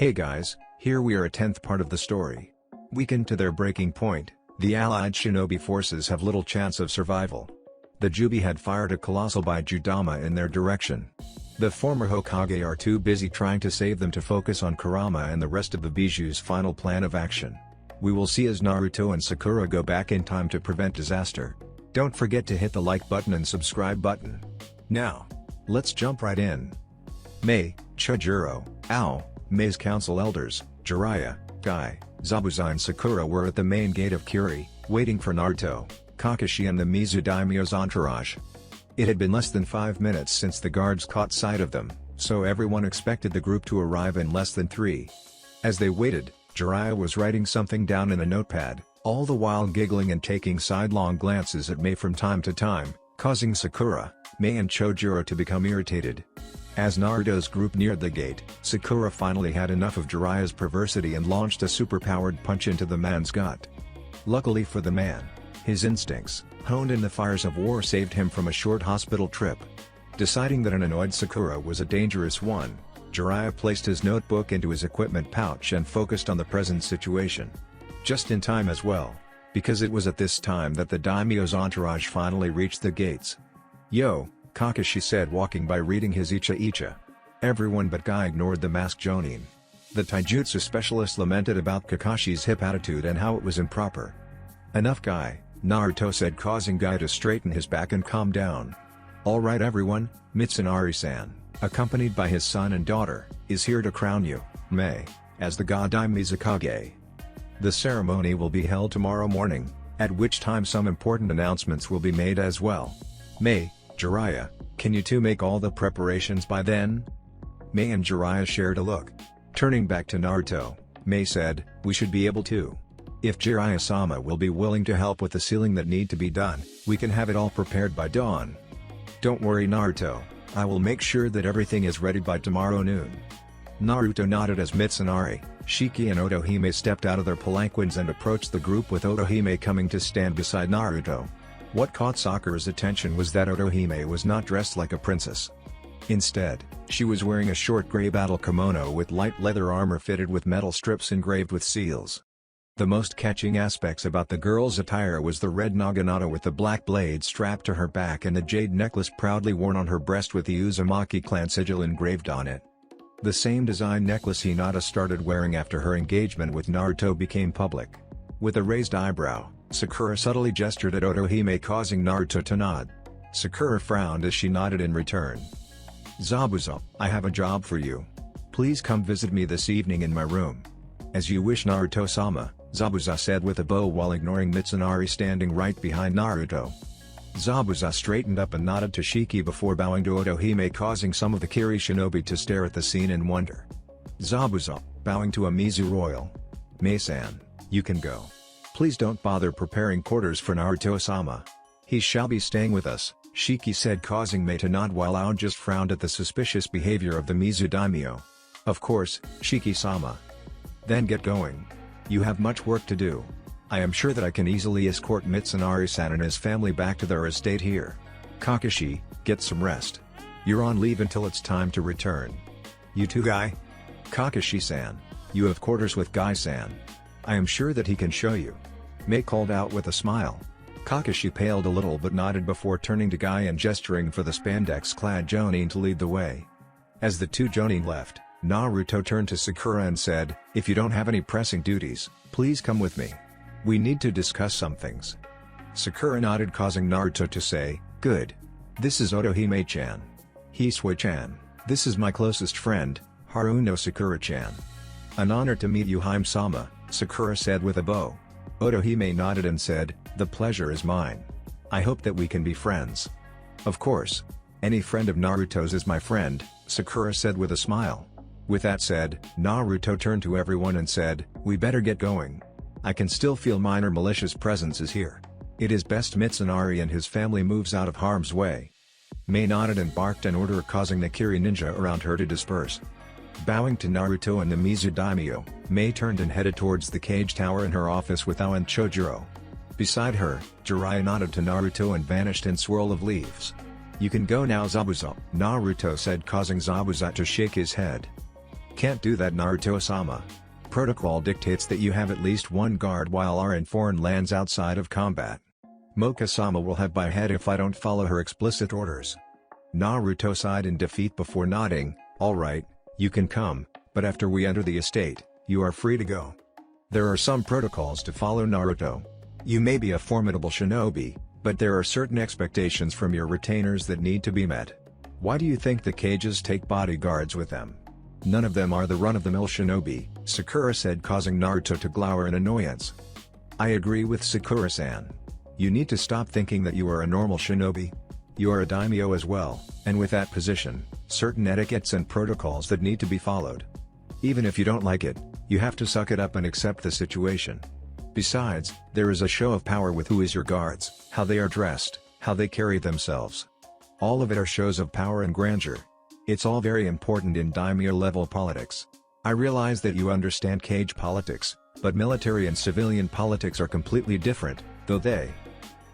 Hey guys, here we are, a 10th part of the story. Weakened to their breaking point, the allied shinobi forces have little chance of survival. The Jubi had fired a colossal Bijudama in their direction. The former Hokage are too busy trying to save them to focus on Kurama and the rest of the Biju's final plan of action. We will see as Naruto and Sakura go back in time to prevent disaster. Don't forget to hit the like button and subscribe button. Now, let's jump right in. Mei, Chojuro, Ao, Mei's council elders, Jiraiya, Guy, Zabuza and Sakura were at the main gate of Kuri, waiting for Naruto, Kakashi and the Mizu Daimyo's entourage. It had been less than 5 minutes since the guards caught sight of them, so everyone expected the group to arrive in less than 3. As they waited, Jiraiya was writing something down in a notepad, all the while giggling and taking sidelong glances at Mei from time to time, causing Sakura, Mei and Chojuro to become irritated. As Naruto's group neared the gate, Sakura finally had enough of Jiraiya's perversity and launched a super-powered punch into the man's gut. Luckily for the man, his instincts, honed in the fires of war, saved him from a short hospital trip. Deciding that an annoyed Sakura was a dangerous one, Jiraiya placed his notebook into his equipment pouch and focused on the present situation. Just in time as well, because it was at this time that the daimyo's entourage finally reached the gates. "Yo," Kakashi said, walking by reading his Icha. Everyone but Guy ignored the masked Jonin. The taijutsu specialist lamented about Kakashi's hip attitude and how it was improper. "Enough, Guy," Naruto said, causing Guy to straighten his back and calm down. "Alright everyone, Mitsunari-san, accompanied by his son and daughter, is here to crown you, Mei, as the Godai Mizukage. The ceremony will be held tomorrow morning, at which time some important announcements will be made as well. Mei, Jiraiya, can you two make all the preparations by then?" Mei and Jiraiya shared a look. Turning back to Naruto, Mei said, "We should be able to. If Jiraiya-sama will be willing to help with the sealing that need to be done, we can have it all prepared by dawn." "Don't worry Naruto, I will make sure that everything is ready by tomorrow noon." Naruto nodded as Mitsunari, Shiki and Otohime stepped out of their palanquins and approached the group, with Otohime coming to stand beside Naruto. What caught Sakura's attention was that Otohime was not dressed like a princess. Instead, she was wearing a short gray battle kimono with light leather armor fitted with metal strips engraved with seals. The most catching aspects about the girl's attire was the red naginata with the black blade strapped to her back and the jade necklace proudly worn on her breast with the Uzumaki clan sigil engraved on it. The same design necklace Hinata started wearing after her engagement with Naruto became public. With a raised eyebrow, Sakura subtly gestured at Otohime, causing Naruto to nod. Sakura frowned as she nodded in return. "Zabuza, I have a job for you. Please come visit me this evening in my room." "As you wish Naruto-sama," Zabuza said with a bow while ignoring Mitsunari standing right behind Naruto. Zabuza straightened up and nodded to Shiki before bowing to Otohime, causing some of the Kiri shinobi to stare at the scene in wonder. Zabuza, bowing to a Mizu royal. "Mei-san, you can go. Please don't bother preparing quarters for Naruto-sama. He shall be staying with us," Shiki said, causing Mei to nod, while Ao just frowned at the suspicious behavior of the Mizu daimyo. "Of course, Shiki-sama. Then get going. You have much work to do. I am sure that I can easily escort Mitsunari-san and his family back to their estate here. Kakashi, get some rest. You're on leave until it's time to return. You too, Guy? Kakashi-san, you have quarters with Guy-san. I am sure that he can show you," Mei called out with a smile. Kakashi paled a little but nodded before turning to Guy and gesturing for the spandex-clad Jonin to lead the way. As the two Jonin left, Naruto turned to Sakura and said, "If you don't have any pressing duties, please come with me. We need to discuss some things." Sakura nodded, causing Naruto to say, "Good. This is Otohime-chan. Hisui-chan, this is my closest friend, Haruno Sakura-chan." "An honor to meet you, Hime-sama," Sakura said with a bow. Otohime nodded and said, "The pleasure is mine. I hope that we can be friends." "Of course. Any friend of Naruto's is my friend," Sakura said with a smile. With that said, Naruto turned to everyone and said, "We better get going. I can still feel minor malicious presences here. It is best Mitsunari and his family moves out of harm's way." Mei nodded and barked an order, causing the Kiri ninja around her to disperse. Bowing to Naruto and the Mizu daimyo, Mei turned and headed towards the cage tower in her office with Ao and Chojuro. Beside her, Jiraiya nodded to Naruto and vanished in swirl of leaves. "You can go now, Zabuza," Naruto said, causing Zabuza to shake his head. Can't do that, Naruto-sama. Protocol dictates that you have at least one guard while are in foreign lands outside of combat. Moka-sama will have my head if I don't follow her explicit orders. Naruto sighed in defeat before nodding. Alright, you can come, but after we enter the estate, you are free to go. There are some protocols to follow, Naruto. You may be a formidable shinobi, but there are certain expectations from your retainers that need to be met. Why do you think the cages take bodyguards with them? None of them are the run-of-the-mill shinobi, Sakura said, causing Naruto to glower in annoyance. I agree with Sakura-san. You need to stop thinking that you are a normal shinobi. You are a daimyo as well, and with that position, certain etiquettes and protocols that need to be followed. Even if you don't like it, you have to suck it up and accept the situation. Besides, there is a show of power with who is your guards, how they are dressed, how they carry themselves. All of it are shows of power and grandeur. It's all very important in daimyo-level politics. I realize that you understand cage politics, but military and civilian politics are completely different, though they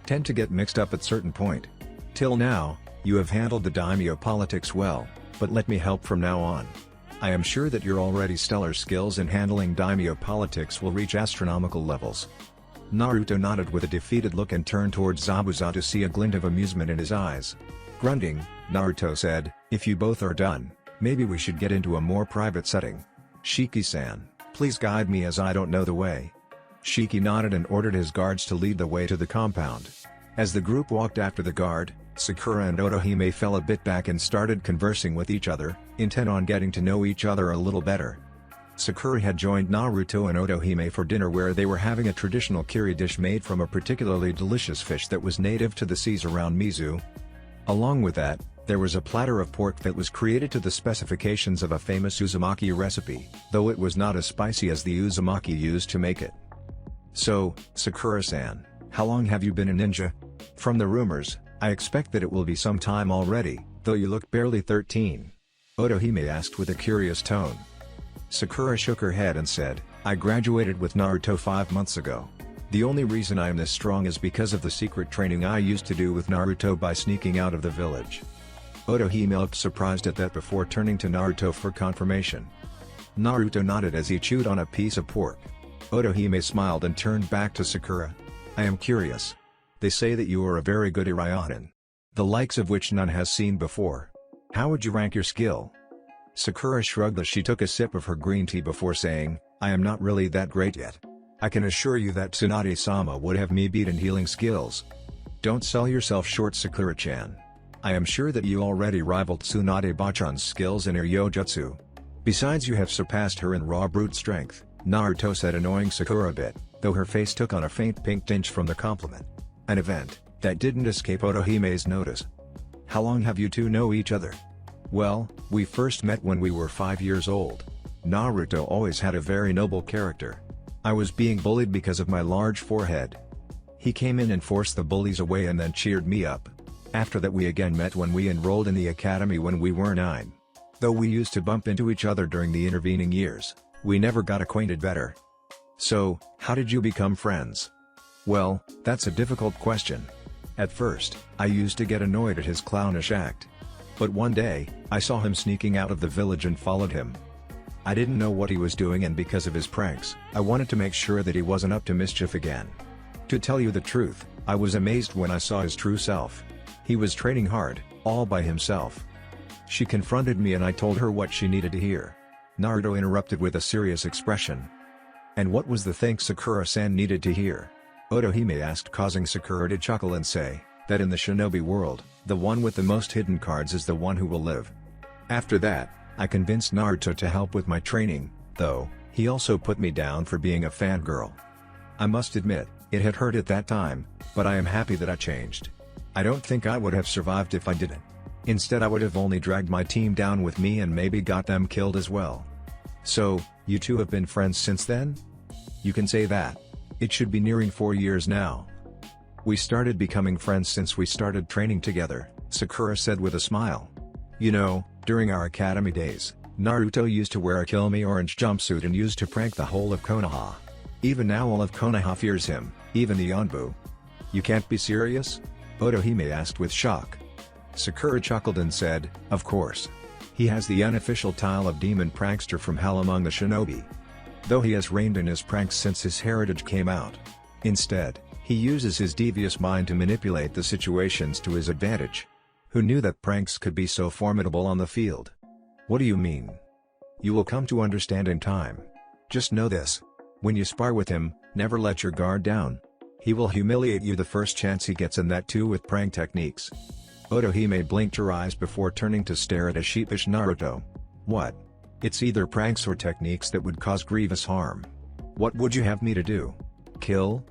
tend to get mixed up at certain point. Till now, you have handled the daimyo politics well, but let me help from now on. I am sure that your already stellar skills in handling daimyo politics will reach astronomical levels. Naruto nodded with a defeated look and turned towards Zabuza to see a glint of amusement in his eyes. Grunting, Naruto said, if you both are done, maybe we should get into a more private setting. Shiki-san, please guide me as I don't know the way. Shiki nodded and ordered his guards to lead the way to the compound. As the group walked after the guard, Sakura and Otohime fell a bit back and started conversing with each other, intent on getting to know each other a little better. Sakura had joined Naruto and Otohime for dinner, where they were having a traditional kiri dish made from a particularly delicious fish that was native to the seas around Mizu. Along with that, there was a platter of pork that was created to the specifications of a famous Uzumaki recipe, though it was not as spicy as the Uzumaki used to make it. So, Sakura-san, how long have you been a ninja? From the rumors, I expect that it will be some time already, though you look barely 13. Otohime asked with a curious tone. Sakura shook her head and said, I graduated with Naruto 5 months ago. The only reason I am this strong is because of the secret training I used to do with Naruto by sneaking out of the village. Otohime looked surprised at that before turning to Naruto for confirmation. Naruto nodded as he chewed on a piece of pork. Otohime smiled and turned back to Sakura. I am curious. They say that you are a very good Irionin. The likes of which none has seen before. How would you rank your skill? Sakura shrugged as she took a sip of her green tea before saying, I am not really that great yet. I can assure you that Tsunade-sama would have me beat in healing skills. Don't sell yourself short, Sakura-chan. I am sure that you already rivaled Tsunade-bachan's skills in her Yojutsu. Besides, you have surpassed her in raw brute strength, Naruto said, annoying Sakura a bit, though her face took on a faint pink tinge from the compliment. An event that didn't escape Otohime's notice. How long have you two know each other? Well, we first met when we were 5 years old. Naruto always had a very noble character. I was being bullied because of my large forehead. He came in and forced the bullies away and then cheered me up. After that we again met when we enrolled in the academy when we were 9. Though we used to bump into each other during the intervening years, we never got acquainted better. So, how did you become friends? Well, that's a difficult question. At first, I used to get annoyed at his clownish act. But one day, I saw him sneaking out of the village and followed him. I didn't know what he was doing, and because of his pranks, I wanted to make sure that he wasn't up to mischief again. To tell you the truth, I was amazed when I saw his true self. He was training hard, all by himself. She confronted me and I told her what she needed to hear. Naruto interrupted with a serious expression. And what was the thing Sakura-san needed to hear? Otohime asked, causing Sakura to chuckle and say, that in the shinobi world, the one with the most hidden cards is the one who will live. After that, I convinced Naruto to help with my training, though, he also put me down for being a fangirl. I must admit, it had hurt at that time, but I am happy that I changed. I don't think I would have survived if I didn't. Instead, I would have only dragged my team down with me and maybe got them killed as well. So, you two have been friends since then? You can say that. It should be nearing 4 years now. We started becoming friends since we started training together, Sakura said with a smile. You know, during our academy days, Naruto used to wear a kill me orange jumpsuit and used to prank the whole of Konoha. Even now all of Konoha fears him, even the Yonbu. You can't be serious? Otohime asked with shock. Sakura chuckled and said, of course. He has the unofficial title of Demon Prankster from Hell among the Shinobi. Though he has reigned in his pranks since his heritage came out. Instead, he uses his devious mind to manipulate the situations to his advantage. Who knew that pranks could be so formidable on the field? What do you mean? You will come to understand in time. Just know this. When you spar with him, never let your guard down. He will humiliate you the first chance he gets, and that too with prank techniques. Otohime blinked her eyes before turning to stare at a sheepish Naruto. What? It's either pranks or techniques that would cause grievous harm. What would you have me to do? Kill?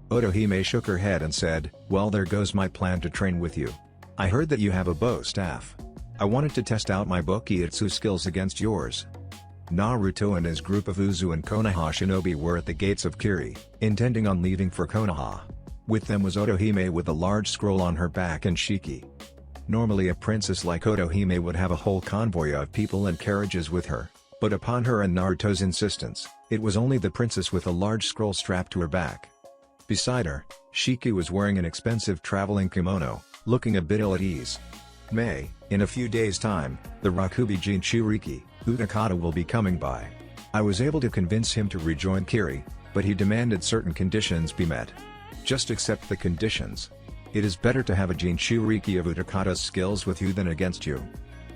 Otohime shook her head and said, well, there goes my plan to train with you. I heard that you have a bow staff. I wanted to test out my Bokitsu skills against yours. Naruto and his group of Uzu and Konoha shinobi were at the gates of Kiri, intending on leaving for Konoha. With them was Otohime with a large scroll on her back and Shiki. Normally a princess like Otohime would have a whole convoy of people and carriages with her, but upon her and Naruto's insistence, it was only the princess with a large scroll strapped to her back. Beside her, Shiki was wearing an expensive traveling kimono, looking a bit ill at ease. In a few days' time, the Rakubi Jinchuriki, Utakata will be coming by. I was able to convince him to rejoin Kiri, but he demanded certain conditions be met. Just accept the conditions. It is better to have a Jinchuriki of Utakata's skills with you than against you.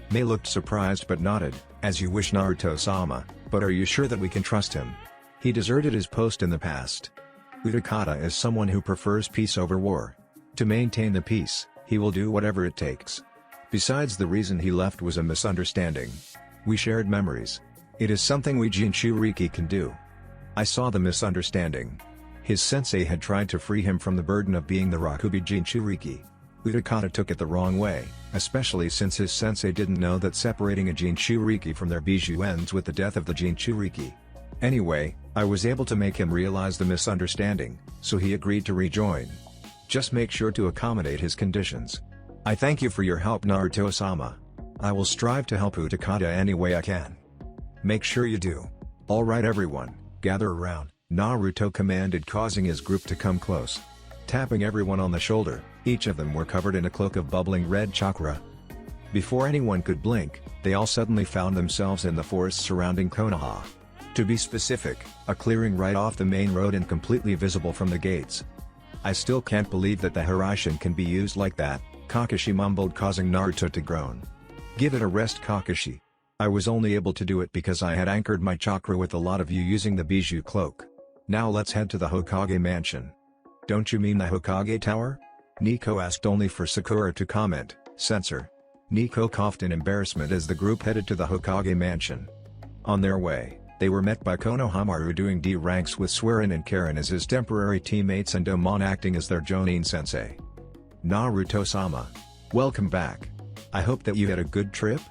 Mei looked surprised but nodded, as you wish, Naruto-sama, but are you sure that we can trust him? He deserted his post in the past. Utakata is someone who prefers peace over war. To maintain the peace, he will do whatever it takes. Besides, the reason he left was a misunderstanding. We shared memories. It is something we Jinchuriki can do. I saw the misunderstanding. His sensei had tried to free him from the burden of being the Rakubi Jinchuriki. Utakata took it the wrong way, especially since his sensei didn't know that separating a Jinchuriki from their bijou ends with the death of the Jinchuriki. Anyway, I was able to make him realize the misunderstanding, so he agreed to rejoin. Just make sure to accommodate his conditions. I thank you for your help, Naruto-sama. I will strive to help Utakata any way I can. Make sure you do. Alright everyone, gather around, Naruto commanded, causing his group to come close. Tapping everyone on the shoulder, each of them were covered in a cloak of bubbling red chakra. Before anyone could blink, they all suddenly found themselves in the forest surrounding Konoha. To be specific, a clearing right off the main road and completely visible from the gates. I still can't believe that the Hiraishin can be used like that, Kakashi mumbled, causing Naruto to groan. Give it a rest, Kakashi. I was only able to do it because I had anchored my chakra with a lot of you using the bijou cloak. Now let's head to the Hokage mansion. Don't you mean the Hokage tower? Nico asked, only for Sakura to comment, censor. Nico coughed in embarrassment as the group headed to the Hokage mansion. On their way, they were met by Konohamaru doing D ranks with Swerin and Karen as his temporary teammates and Domon acting as their Jonin sensei. Naruto-sama. Welcome back. I hope that you had a good trip?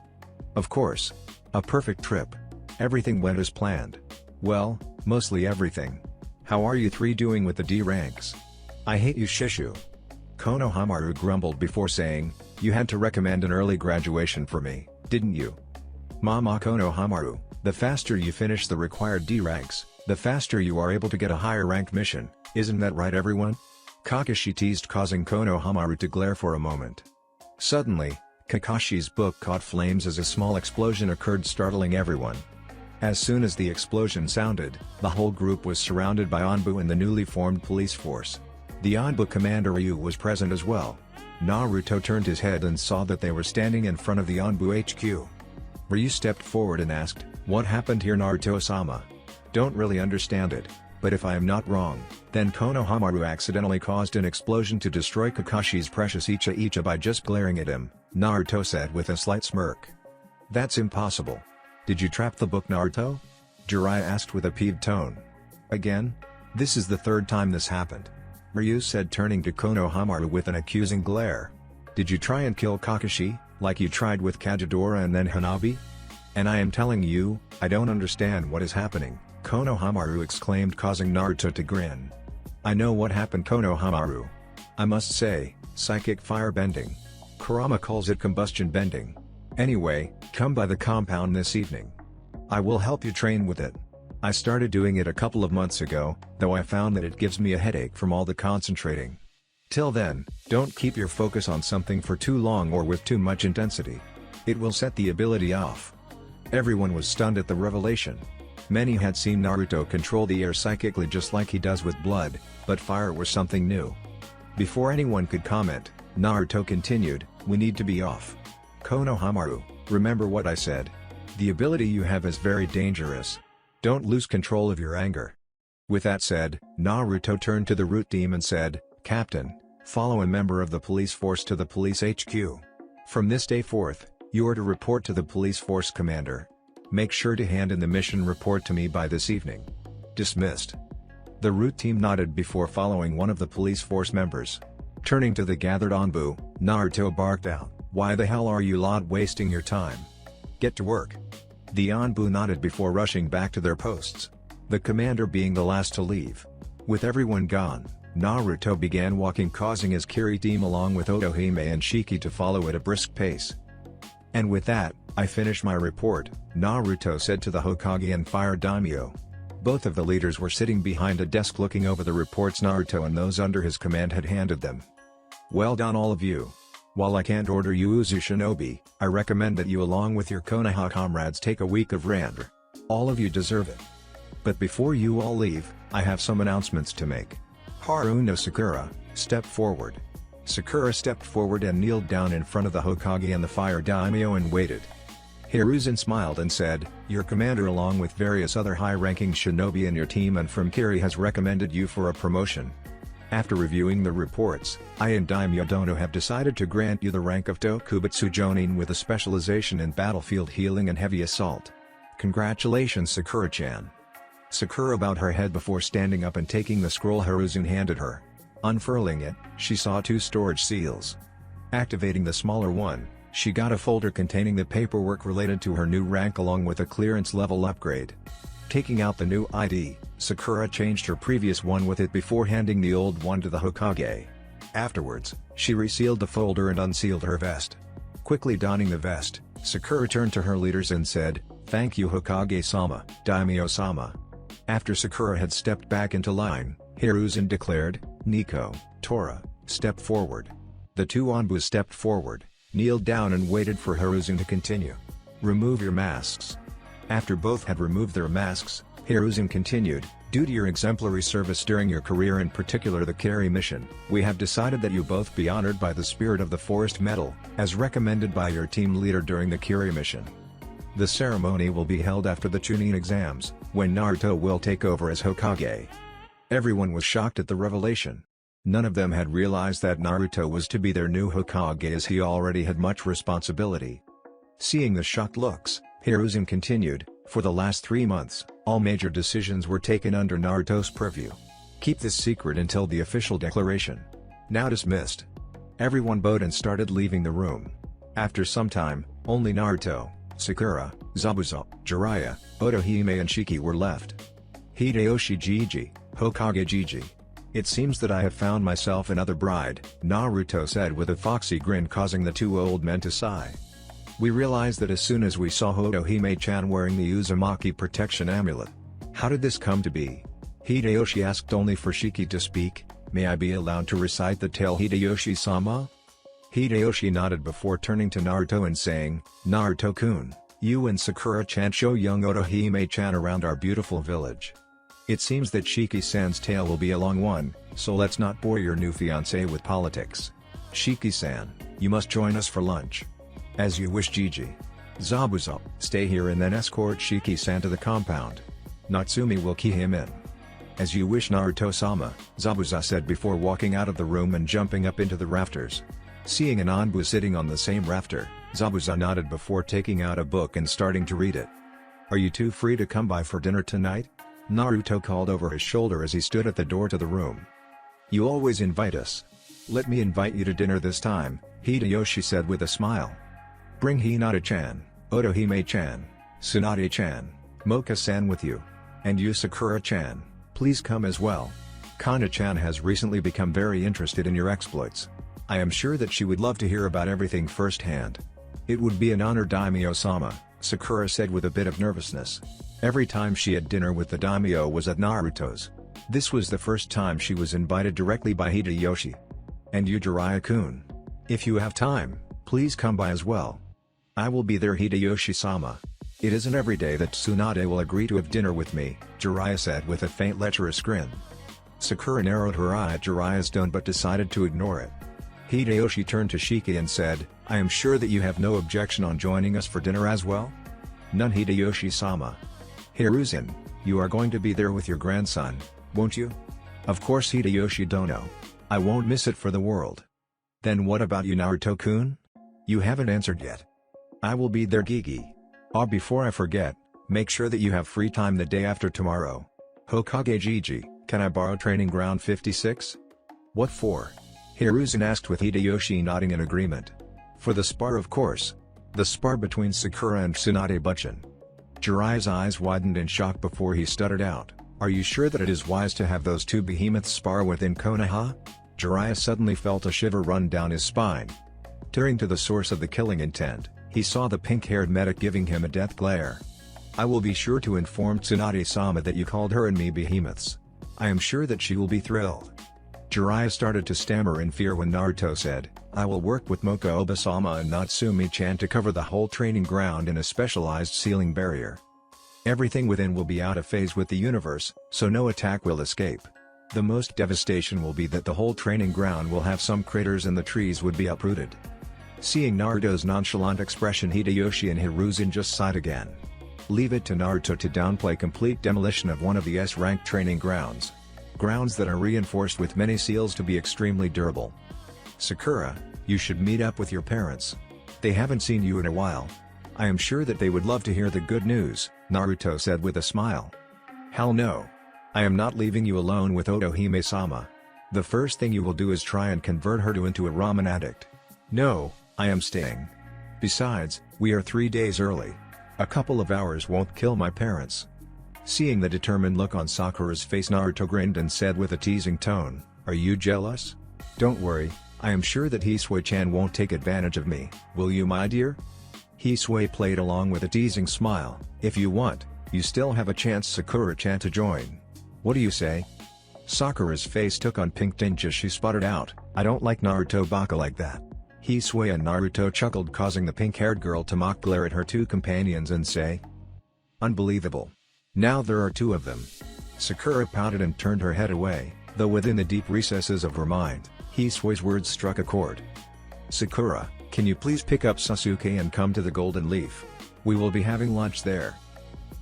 Of course. A perfect trip. Everything went as planned. Well, mostly everything. How are you three doing with the D ranks? I hate you, Shishu. Konohamaru grumbled before saying, you had to recommend an early graduation for me, didn't you? Mama Konohamaru, the faster you finish the required D ranks, the faster you are able to get a higher ranked mission, isn't that right everyone? Kakashi teased, causing Konohamaru to glare for a moment. Suddenly, Kakashi's book caught flames as a small explosion occurred, startling everyone. As soon as the explosion sounded, the whole group was surrounded by Anbu and the newly formed police force. The Anbu commander Ryu was present as well. Naruto turned his head and saw that they were standing in front of the Anbu HQ. Ryu stepped forward and asked, what happened here, Naruto-sama? Don't really understand it, but if I am not wrong, then Konohamaru accidentally caused an explosion to destroy Kakashi's precious Icha by just glaring at him, Naruto said with a slight smirk. That's impossible. Did you trap the book, Naruto? Jiraiya asked with a peeved tone. Again? This is the third time this happened. Ryu said, turning to Konohamaru with an accusing glare. Did you try and kill Kakashi, like you tried with Kajidora and then Hanabi? And I am telling you, I don't understand what is happening, Konohamaru exclaimed, causing Naruto to grin. I know what happened, Konohamaru. I must say, psychic fire bending. Kurama calls it combustion bending. Anyway, come by the compound this evening. I will help you train with it. I started doing it a couple of months ago, though I found that it gives me a headache from all the concentrating. Till then, don't keep your focus on something for too long or with too much intensity. It will set the ability off. Everyone was stunned at the revelation. Many had seen Naruto control the air psychically just like he does with blood, but fire was something new. Before anyone could comment, Naruto continued, "We need to be off. Konohamaru, remember what I said. The ability you have is very dangerous. Don't lose control of your anger." With that said, Naruto turned to the root team and said, "Captain, follow a member of the police force to the police HQ. From this day forth, you are to report to the police force commander. Make sure to hand in the mission report to me by this evening." Dismissed. The root team nodded before following one of the police force members. Turning to the gathered Anbu, Naruto barked out, "Why the hell are you lot wasting your time? Get to work." The Anbu nodded before rushing back to their posts. The commander being the last to leave. With everyone gone, Naruto began walking, causing his Kiri team along with Otohime and Shiki to follow at a brisk pace. "And with that, I finish my report," Naruto said to the Hokage and Fire Daimyo. Both of the leaders were sitting behind a desk looking over the reports Naruto and those under his command had handed them. "Well done all of you. While I can't order you Uzu Shinobi, I recommend that you along with your Konoha comrades take a week of rest. All of you deserve it. But before you all leave, I have some announcements to make. Haruno Sakura, step forward." Sakura stepped forward and kneeled down in front of the Hokage and the Fire Daimyo and waited. Hiruzen smiled and said, "Your commander along with various other high-ranking shinobi in your team and from Kiri has recommended you for a promotion. After reviewing the reports, I and Daimyo Dono have decided to grant you the rank of Tokubutsu Jonin with a specialization in battlefield healing and heavy assault. Congratulations Sakura-chan." Sakura bowed her head before standing up and taking the scroll Hiruzen handed her. Unfurling it, she saw 2 storage seals. Activating the smaller one, she got a folder containing the paperwork related to her new rank along with a clearance level upgrade. Taking out the new ID, Sakura changed her previous one with it before handing the old one to the Hokage. Afterwards, she resealed the folder and unsealed her vest. Quickly donning the vest, Sakura turned to her leaders and said, "Thank you Hokage-sama, Daimyo-sama." After Sakura had stepped back into line, Hiruzen declared, "Nico, Tora, step forward." The 2 Anbu stepped forward, kneeled down and waited for Hiruzen to continue. "Remove your masks." After both had removed their masks, Hiruzen continued, "Due to your exemplary service during your career, in particular the Kiri mission, we have decided that you both be honored by the Spirit of the Forest Medal, as recommended by your team leader during the Kiri mission. The ceremony will be held after the Chunin exams, when Naruto will take over as Hokage." Everyone was shocked at the revelation. None of them had realized that Naruto was to be their new Hokage as he already had much responsibility. Seeing the shocked looks, Hiruzen continued, "For the last 3 months, all major decisions were taken under Naruto's purview. Keep this secret until the official declaration. Now dismissed." Everyone bowed and started leaving the room. After some time, only Naruto, Sakura, Zabuza, Jiraiya, Otohime and Shiki were left. "Hideyoshi Gigi, Hokage Gigi. It seems that I have found myself another bride," Naruto said with a foxy grin, causing the 2 old men to sigh. "We realized that as soon as we saw Otohime-chan wearing the Uzumaki protection amulet. How did this come to be?" Hideyoshi asked only for Shiki to speak. "May I be allowed to recite the tale Hideyoshi-sama?" Hideyoshi nodded before turning to Naruto and saying, "Naruto-kun, you and Sakura-chan show young Otohime-chan around our beautiful village. It seems that Shiki-san's tale will be a long one, so let's not bore your new fiancé with politics. Shiki-san, you must join us for lunch." "As you wish Gigi. Zabuza, stay here and then escort Shiki-san to the compound. Natsumi will key him in." "As you wish Naruto-sama," Zabuza said before walking out of the room and jumping up into the rafters. Seeing an Anbu sitting on the same rafter, Zabuza nodded before taking out a book and starting to read it. "Are you two free to come by for dinner tonight?" Naruto called over his shoulder as he stood at the door to the room. "You always invite us. Let me invite you to dinner this time," Hideyoshi said with a smile. "Bring Hinata-chan, Otohime-chan, Tsunade-chan, Moka-san with you. And you Sakura-chan, please come as well. Kana-chan has recently become very interested in your exploits. I am sure that she would love to hear about everything firsthand." "It would be an honor Daimyo-sama," Sakura said with a bit of nervousness. Every time she had dinner with the daimyo was at Naruto's. This was the first time she was invited directly by Hideyoshi. "And you Jiraiya-kun. If you have time, please come by as well." I will be there, Hideyoshi-sama. It isn't every day that Tsunade will agree to have dinner with me, Jiraiya said with a faint lecherous grin. Sakura narrowed her eye at Jiraiya's tone but decided to ignore it. Hideyoshi turned to Shiki and said, I am sure that you have no objection on joining us for dinner as well? None, Hideyoshi-sama. Hiruzen, you are going to be there with your grandson, won't you? Of course, Hideyoshi Dono. I won't miss it for the world. Then what about you, Naruto-kun? You haven't answered yet. I will be there, Gigi. Before I forget, make sure that you have free time the day after tomorrow. Hokage Gigi, can I borrow training ground 56? What for? Hiruzen asked with Hideyoshi nodding in agreement. For the spar, of course. The spar between Sakura and Tsunade Butchin. Jiraiya's eyes widened in shock before he stuttered out, are you sure that it is wise to have those two behemoths spar within Konoha? Jiraiya suddenly felt a shiver run down his spine. Turning to the source of the killing intent, he saw the pink-haired medic giving him a death glare. I will be sure to inform Tsunade-sama that you called her and me behemoths. I am sure that she will be thrilled. Jiraiya started to stammer in fear when Naruto said, I will work with Moko Oba-sama and Natsumi-chan to cover the whole training ground in a specialized sealing barrier. Everything within will be out of phase with the universe, so no attack will escape. The most devastation will be that the whole training ground will have some craters and the trees would be uprooted. Seeing Naruto's nonchalant expression, Hideyoshi and Hiruzen just sighed again. Leave it to Naruto to downplay complete demolition of one of the S-rank training grounds. Grounds that are reinforced with many seals to be extremely durable. Sakura, you should meet up with your parents. They haven't seen you in a while. I am sure that they would love to hear the good news, Naruto said with a smile. Hell no. I am not leaving you alone with Otohime-sama. The first thing you will do is try and convert her into a ramen addict. No, I am staying. Besides, we are 3 days early. A couple of hours won't kill my parents. Seeing the determined look on Sakura's face, Naruto grinned and said with a teasing tone, are you jealous? Don't worry, I am sure that Hisui-chan won't take advantage of me, will you, my dear? Hisui played along with a teasing smile, if you want, you still have a chance, Sakura-chan, to join. What do you say? Sakura's face took on pink tinge as she sputtered out, I don't like Naruto baka like that. Hisui and Naruto chuckled, causing the pink-haired girl to mock glare at her two companions and say, unbelievable. Now there are two of them. Sakura pouted and turned her head away, though within the deep recesses of her mind, Hisui's words struck a chord. Sakura, can you please pick up Sasuke and come to the Golden Leaf? We will be having lunch there.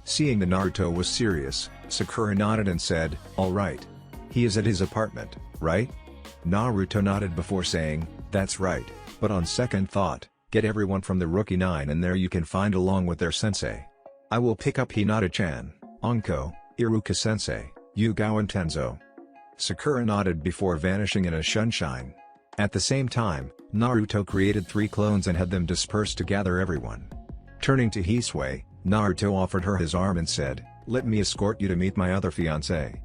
Seeing that Naruto was serious, Sakura nodded and said, alright. He is at his apartment, right? Naruto nodded before saying, that's right, but on second thought, get everyone from the Rookie 9 and there you can find along with their sensei. I will pick up Hinata-chan, Anko, Iruka-sensei, Yugao and Tenzo. Sakura nodded before vanishing in a sunshine. At the same time, Naruto created 3 clones and had them dispersed to gather everyone. Turning to Hisui, Naruto offered her his arm and said, let me escort you to meet my other fiancé.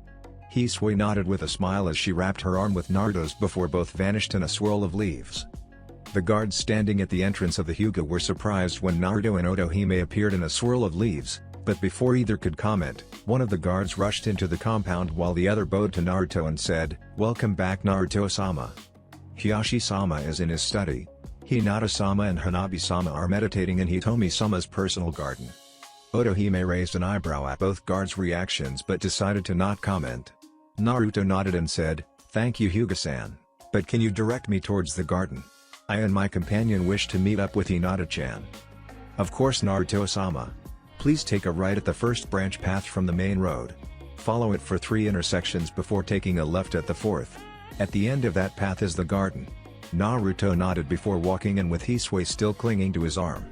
Hisui nodded with a smile as she wrapped her arm with Naruto's before both vanished in a swirl of leaves. The guards standing at the entrance of the Hyuga were surprised when Naruto and Otohime appeared in a swirl of leaves, but before either could comment, one of the guards rushed into the compound while the other bowed to Naruto and said, welcome back, Naruto-sama. Hiyashi-sama is in his study. Hinata-sama and Hanabi-sama are meditating in Hitomi-sama's personal garden. Otohime raised an eyebrow at both guards' reactions but decided to not comment. Naruto nodded and said, thank you, Hyuga-san. But can you direct me towards the garden? I and my companion wish to meet up with Hinata-chan. Of course, Naruto-sama. Please take a right at the first branch path from the main road. Follow it for 3 intersections before taking a left at the 4th. At the end of that path is the garden. Naruto nodded before walking in with Hisui still clinging to his arm.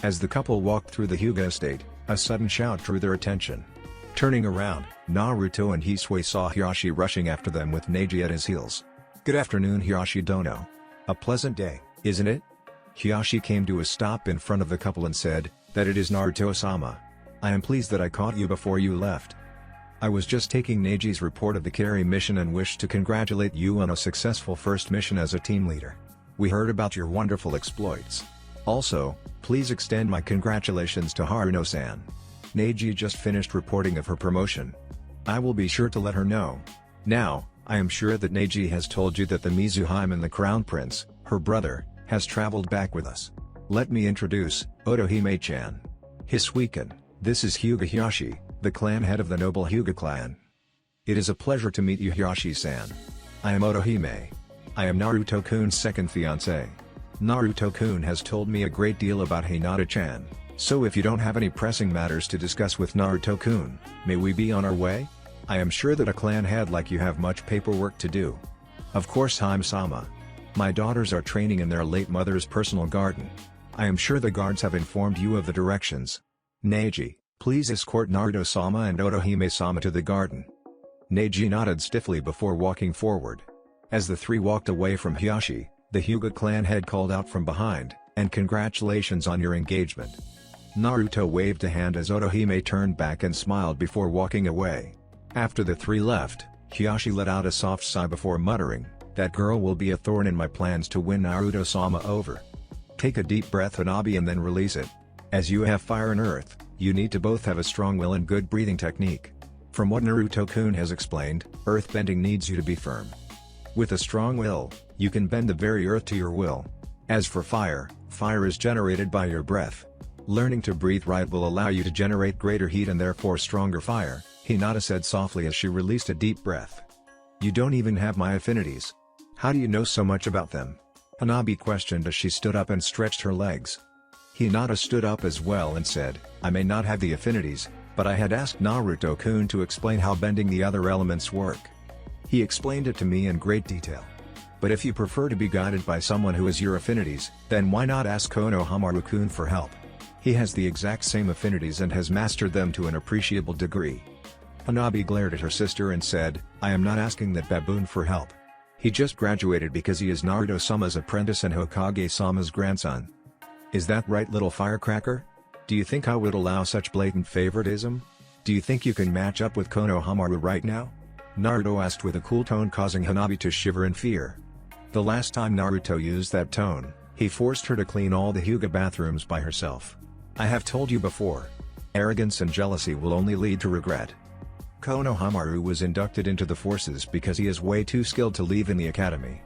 As the couple walked through the Hyuga estate, a sudden shout drew their attention. Turning around, Naruto and Hisui saw Hiyashi rushing after them with Neji at his heels. Good afternoon, Hiyashi Dono. A pleasant day, isn't it? Hiyashi came to a stop in front of the couple and said, that it is Naruto-sama. I am pleased that I caught you before you left. I was just taking Neji's report of the carry mission and wish to congratulate you on a successful first mission as a team leader. We heard about your wonderful exploits. Also, please extend my congratulations to Haruno-san. Neji just finished reporting of her promotion. I will be sure to let her know. Now, I am sure that Neji has told you that the Mizuhime and the Crown Prince, her brother, has traveled back with us. Let me introduce, Otohime-chan. Hisuikan, this is Hyuga Hiyashi, the clan head of the noble Hyuga clan. It is a pleasure to meet you, Hiyashi-san. I am Otohime. I am Naruto-kun's second fiancé. Naruto-kun has told me a great deal about Hinata-chan, so if you don't have any pressing matters to discuss with Naruto-kun, may we be on our way? I am sure that a clan head like you have much paperwork to do. Of course, Hime-sama. My daughters are training in their late mother's personal garden. I am sure the guards have informed you of the directions. Neji, please escort Naruto-sama and Otohime-sama to the garden. Neji nodded stiffly before walking forward. As the three walked away from Hiyashi, the Hyuga clan head called out from behind, "And congratulations on your engagement." Naruto waved a hand as Otohime turned back and smiled before walking away. After the three left, Hiyashi let out a soft sigh before muttering, "That girl will be a thorn in my plans to win Naruto-sama over." Take a deep breath, Hanabi, and then release it. As you have fire and earth, you need to both have a strong will and good breathing technique. From what Naruto-kun has explained, earthbending needs you to be firm. With a strong will, you can bend the very earth to your will. As for fire, fire is generated by your breath. Learning to breathe right will allow you to generate greater heat and therefore stronger fire, Hinata said softly as she released a deep breath. You don't even have my affinities. How do you know so much about them? Hanabi questioned as she stood up and stretched her legs. Hinata stood up as well and said, I may not have the affinities, but I had asked Naruto-kun to explain how bending the other elements work. He explained it to me in great detail. But if you prefer to be guided by someone who has your affinities, then why not ask Konohamaru-kun for help? He has the exact same affinities and has mastered them to an appreciable degree. Hanabi glared at her sister and said, I am not asking that baboon for help. He just graduated because he is Naruto-sama's apprentice and Hokage-sama's grandson. Is that right, little firecracker? Do you think I would allow such blatant favoritism? Do you think you can match up with Konohamaru right now? Naruto asked with a cool tone, causing Hanabi to shiver in fear. The last time Naruto used that tone, he forced her to clean all the Hyuga bathrooms by herself. I have told you before. Arrogance and jealousy will only lead to regret. Konohamaru was inducted into the forces because he is way too skilled to leave in the academy.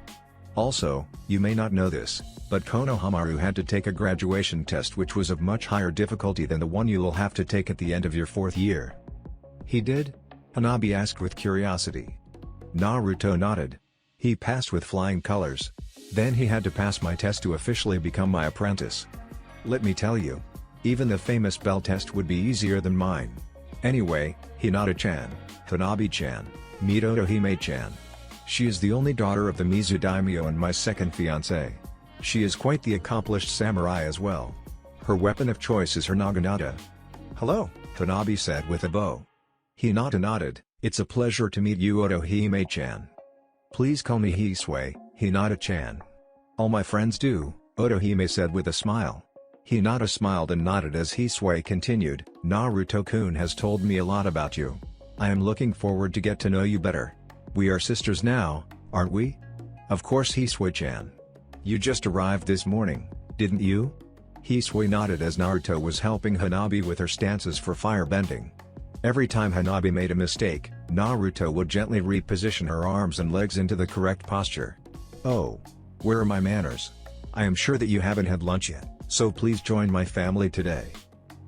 Also, you may not know this, but Konohamaru had to take a graduation test which was of much higher difficulty than the one you will have to take at the end of your 4th year. He did? Hanabi asked with curiosity. Naruto nodded. He passed with flying colors. Then he had to pass my test to officially become my apprentice. Let me tell you. Even the famous bell test would be easier than mine. Anyway, Hinata-chan, Hanabi-chan, meet Otohime-chan. She is the only daughter of the Mizu daimyo and my second fiancé. She is quite the accomplished samurai as well. Her weapon of choice is her naginata. Hello, Hanabi said with a bow. Hinata nodded, it's a pleasure to meet you, Otohime-chan. Please call me Hisui, Hinata-chan. All my friends do, Otohime said with a smile. Hinata smiled and nodded as Hisui continued, Naruto-kun has told me a lot about you. I am looking forward to get to know you better. We are sisters now, aren't we? Of course, Hisui-chan. You just arrived this morning, didn't you? Hisui nodded as Naruto was helping Hanabi with her stances for firebending. Every time Hanabi made a mistake, Naruto would gently reposition her arms and legs into the correct posture. Oh. Where are my manners? I am sure that you haven't had lunch yet, so please join my family today.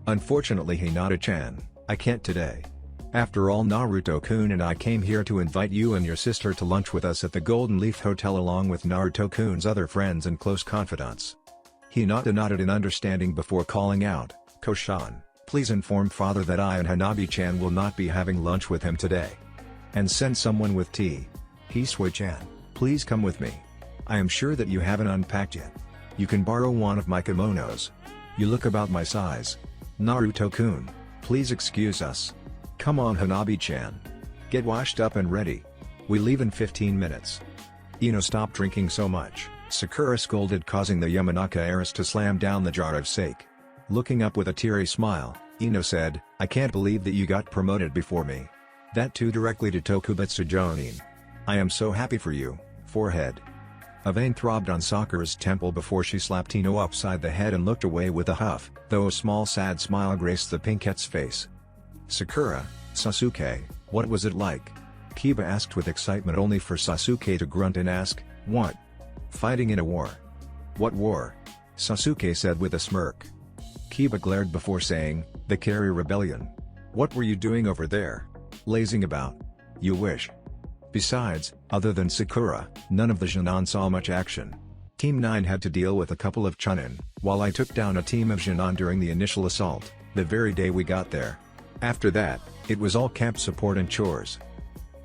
Unfortunately, Hinata-chan, I can't today. After all, Naruto-kun and I came here to invite you and your sister to lunch with us at the Golden Leaf Hotel along with Naruto-kun's other friends and close confidants. Hinata nodded in understanding before calling out, Koshan, please inform father that I and Hanabi-chan will not be having lunch with him today. And send someone with tea. Hisui-chan, please come with me. I am sure that you haven't unpacked yet. You can borrow one of my kimonos. You look about my size. Naruto-kun, please excuse us. Come on, Hanabi-chan. Get washed up and ready. We leave in 15 minutes. Ino, stop drinking so much, Sakura scolded, causing the Yamanaka heiress to slam down the jar of sake. Looking up with a teary smile, Ino said, I can't believe that you got promoted before me. That too directly to Tokubetsu Jonin. I am so happy for you, forehead. A vein throbbed on Sakura's temple before she slapped Ino upside the head and looked away with a huff, though a small sad smile graced the pinkette's face. Sakura, Sasuke, what was it like? Kiba asked with excitement, only for Sasuke to grunt and ask, what? Fighting in a war. What war? Sasuke said with a smirk. Kiba glared before saying, "The Carry Rebellion. What were you doing over there? Lazing about? You wish." Besides, other than Sakura, none of the Junon saw much action. Team 9 had to deal with a couple of Chunin, while I took down a team of Junon during the initial assault, the very day we got there. After that, it was all camp support and chores.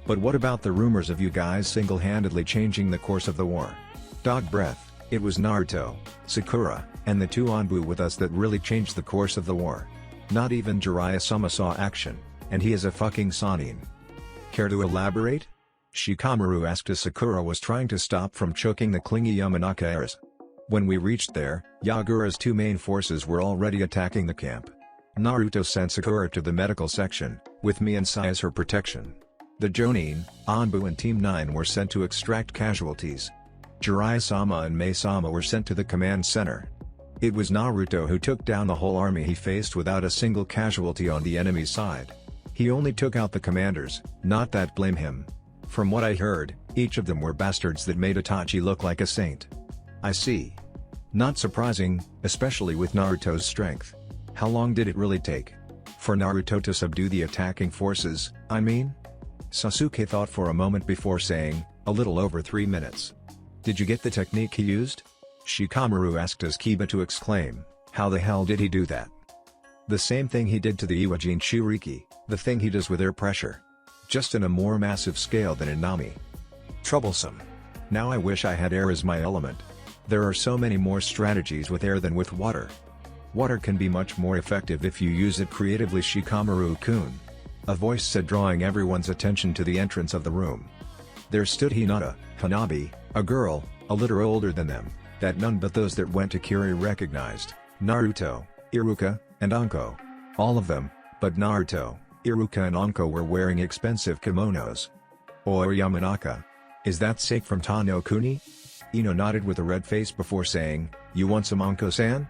But what about the rumors of you guys single-handedly changing the course of the war? Dog breath, it was Naruto, Sakura, and the two Anbu with us that really changed the course of the war. Not even Jiraiya-sama saw action, and he is a fucking Sannin. Care to elaborate? Shikamaru asked as Sakura was trying to stop from choking the clingy Yamanaka heirs. When we reached there, Yagura's two main forces were already attacking the camp. Naruto sent Sakura to the medical section, with me and Sai as her protection. The Jonin, Anbu and Team 9 were sent to extract casualties. Jiraiya-sama and Mei-sama were sent to the command center. It was Naruto who took down the whole army he faced without a single casualty on the enemy's side. He only took out the commanders, not that blame him. From what I heard, each of them were bastards that made Itachi look like a saint. I see. Not surprising, especially with Naruto's strength. How long did it really take? For Naruto to subdue the attacking forces, I mean? Sasuke thought for a moment before saying, a little over 3 minutes. Did you get the technique he used? Shikamaru asked as Kiba to exclaim, how the hell did he do that? The same thing he did to the Iwajin Shiriki, the thing he does with air pressure. Just in a more massive scale than in Nami. Troublesome. Now I wish I had air as my element. There are so many more strategies with air than with water. Water can be much more effective if you use it creatively, Shikamaru-kun. A voice said, drawing everyone's attention to the entrance of the room. There stood Hinata, Hanabi, a girl, a little older than them, that none but those that went to Kiri recognized, Naruto, Iruka, and Anko. All of them, but Naruto, Iruka and Anko were wearing expensive kimonos. Or Yamanaka. Is that Sake from Tano Kuni? Ino nodded with a red face before saying, you want some Anko-san?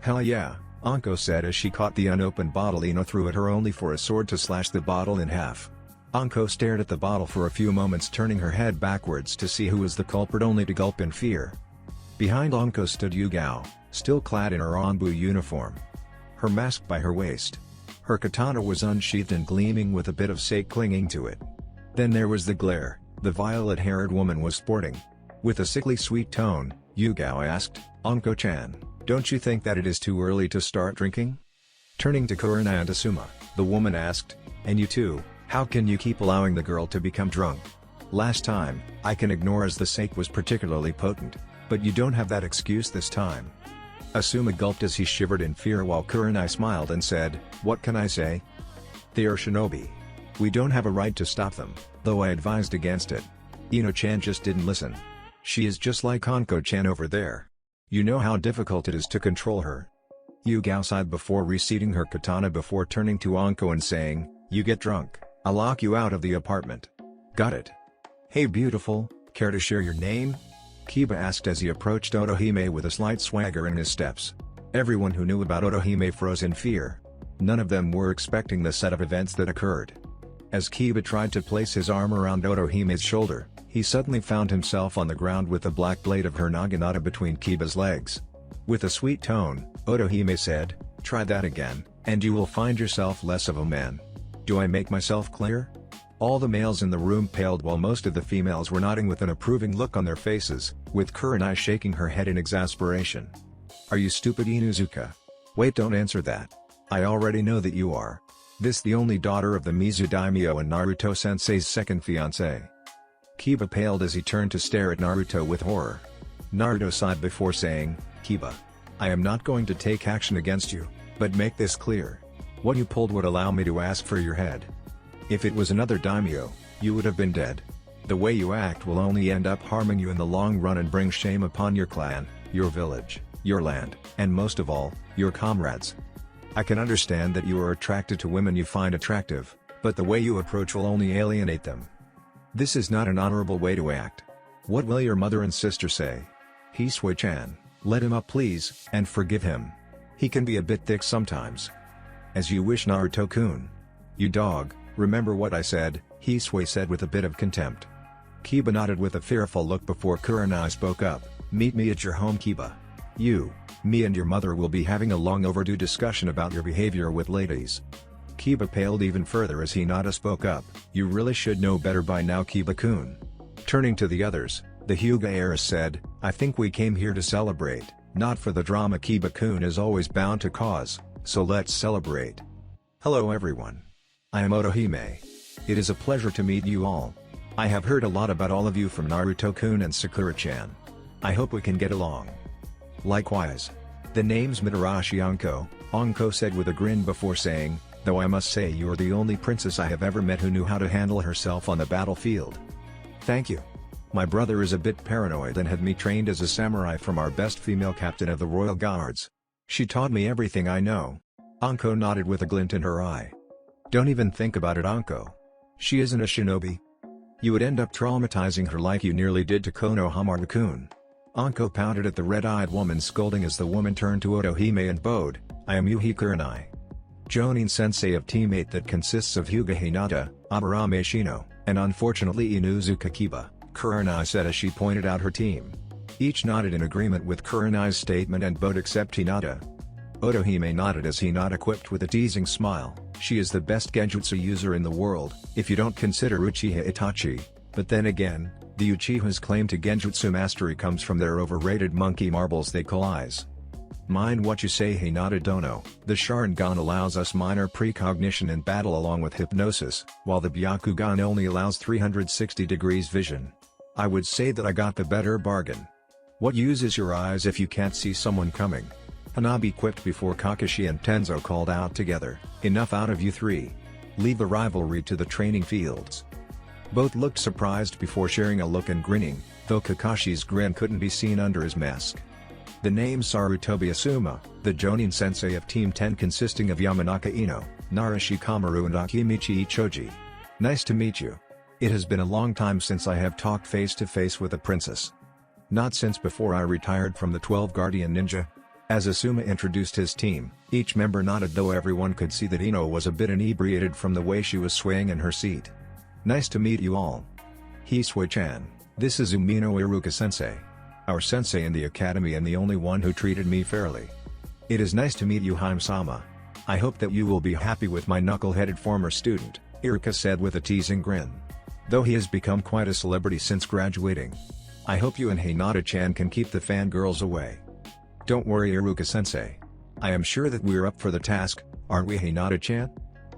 Hell yeah, Anko said as she caught the unopened bottle Ino threw at her only for a sword to slash the bottle in half. Anko stared at the bottle for a few moments, turning her head backwards to see who was the culprit, only to gulp in fear. Behind Anko stood Yugao, still clad in her Anbu uniform. Her mask by her waist. Her katana was unsheathed and gleaming with a bit of sake clinging to it. Then there was the glare the violet-haired woman was sporting. With a sickly sweet tone, Yugao asked, Anko-chan, don't you think that it is too early to start drinking? Turning to Kurina and Asuma, the woman asked, and you too, how can you keep allowing the girl to become drunk? Last time, I can ignore as the sake was particularly potent, but you don't have that excuse this time. Asuma gulped as he shivered in fear while Kurenai smiled and said, what can I say? They are shinobi. We don't have a right to stop them, though I advised against it. Ino-chan just didn't listen. She is just like Anko-chan over there. You know how difficult it is to control her. Yugao sighed before reseating her katana before turning to Anko and saying, you get drunk, I'll lock you out of the apartment. Got it? Hey beautiful, care to share your name? Kiba asked as he approached Otohime with a slight swagger in his steps. Everyone who knew about Otohime froze in fear. None of them were expecting the set of events that occurred. As Kiba tried to place his arm around Otohime's shoulder, he suddenly found himself on the ground with the black blade of her naginata between Kiba's legs. With a sweet tone, Otohime said, try that again, and you will find yourself less of a man. Do I make myself clear? All the males in the room paled while most of the females were nodding with an approving look on their faces, with Kurenai shaking her head in exasperation. Are you stupid, Inuzuka? Wait, don't answer that. I already know that you are. This the only daughter of the Mizu Daimyo and Naruto-sensei's second fiancé. Kiba paled as he turned to stare at Naruto with horror. Naruto sighed before saying, Kiba. I am not going to take action against you, but make this clear. What you pulled would allow me to ask for your head. If it was another daimyo, you would have been dead. The way you act will only end up harming you in the long run and bring shame upon your clan, your village, your land, and most of all, your comrades. I can understand that you are attracted to women you find attractive, but the way you approach will only alienate them. This is not an honorable way to act. What will your mother and sister say? Hisui-chan, let him up please, and forgive him. He can be a bit thick sometimes. As you wish, Naruto-kun. You dog, remember what I said, Hisui said with a bit of contempt. Kiba nodded with a fearful look before Kurenai spoke up, meet me at your home, Kiba. You. Me and your mother will be having a long overdue discussion about your behavior with ladies." Kiba paled even further as Hinata spoke up, "You really should know better by now, Kiba-kun." Turning to the others, the Hyuga heiress said, "I think we came here to celebrate, not for the drama Kiba-kun is always bound to cause, so let's celebrate." "Hello everyone. I am Otohime. It is a pleasure to meet you all. I have heard a lot about all of you from Naruto-kun and Sakura-chan. I hope we can get along." "Likewise. The name's Mitarashi Anko said with a grin before saying, "Though I must say you're the only princess I have ever met who knew how to handle herself on the battlefield." "Thank you. My brother is a bit paranoid and had me trained as a samurai from our best female captain of the Royal Guards. She taught me everything I know." Anko nodded with a glint in her eye. "Don't even think about it, Anko. She isn't a shinobi. You would end up traumatizing her like you nearly did to Konohamaru-kun." Anko pouted at the red-eyed woman scolding as the woman turned to Otohime and bowed, "I am Yuhi Kurenai. Jonin sensei of teammate that consists of Hyuga Hinata, Aburame Shino, and unfortunately Inuzuka Kiba," Kurenai said as she pointed out her team. Each nodded in agreement with Kurenai's statement and bowed except Hinata. Otohime nodded as Hinata quipped with a teasing smile, "She is the best genjutsu user in the world, if you don't consider Uchiha Itachi, but then again, the Uchiha's claim to genjutsu mastery comes from their overrated monkey marbles they call eyes." "Mind what you say, Hinata Dono. The Sharingan allows us minor precognition in battle along with hypnosis, while the Byakugan only allows 360 degrees vision. I would say that I got the better bargain. What use is your eyes if you can't see someone coming?" Hanabi quipped before Kakashi and Tenzo called out together, "Enough out of you three. Leave the rivalry to the training fields." Both looked surprised before sharing a look and grinning, though Kakashi's grin couldn't be seen under his mask. "The name's Sarutobi Asuma, the Jonin sensei of Team 10 consisting of Yamanaka Ino, Narashi Kamaru and Akimichi Ichoji. Nice to meet you. It has been a long time since I have talked face to face with a princess. Not since before I retired from the 12 Guardian Ninja." As Asuma introduced his team, each member nodded though everyone could see that Ino was a bit inebriated from the way she was swaying in her seat. "Nice to meet you all. Hisui-chan, this is Umino Iruka-sensei. Our sensei in the academy and the only one who treated me fairly. It is nice to meet you, Haim-sama. I hope that you will be happy with my knuckle-headed former student," Iruka said with a teasing grin. "Though he has become quite a celebrity since graduating. I hope you and Hinata-chan can keep the fangirls away." "Don't worry, Iruka-sensei. I am sure that we're up for the task, aren't we, Hinata-chan?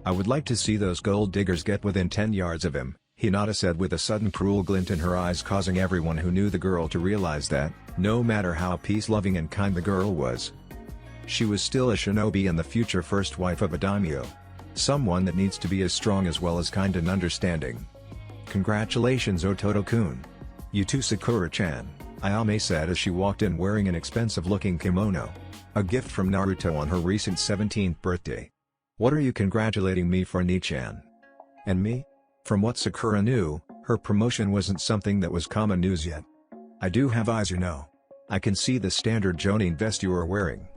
I would like to see those gold diggers get within 10 yards of him," Hinata said with a sudden cruel glint in her eyes, causing everyone who knew the girl to realize that, no matter how peace-loving and kind the girl was, she was still a shinobi and the future first wife of a daimyo. Someone that needs to be as strong as well as kind and understanding. "Congratulations, Ototo-kun. You too, Sakura-chan," Ayame said as she walked in wearing an expensive-looking kimono. A gift from Naruto on her recent 17th birthday. "What are you congratulating me for, Ni-chan?" "And me?" From what Sakura knew, her promotion wasn't something that was common news yet. "I do have eyes, you know. I can see the standard Jonin vest you are wearing.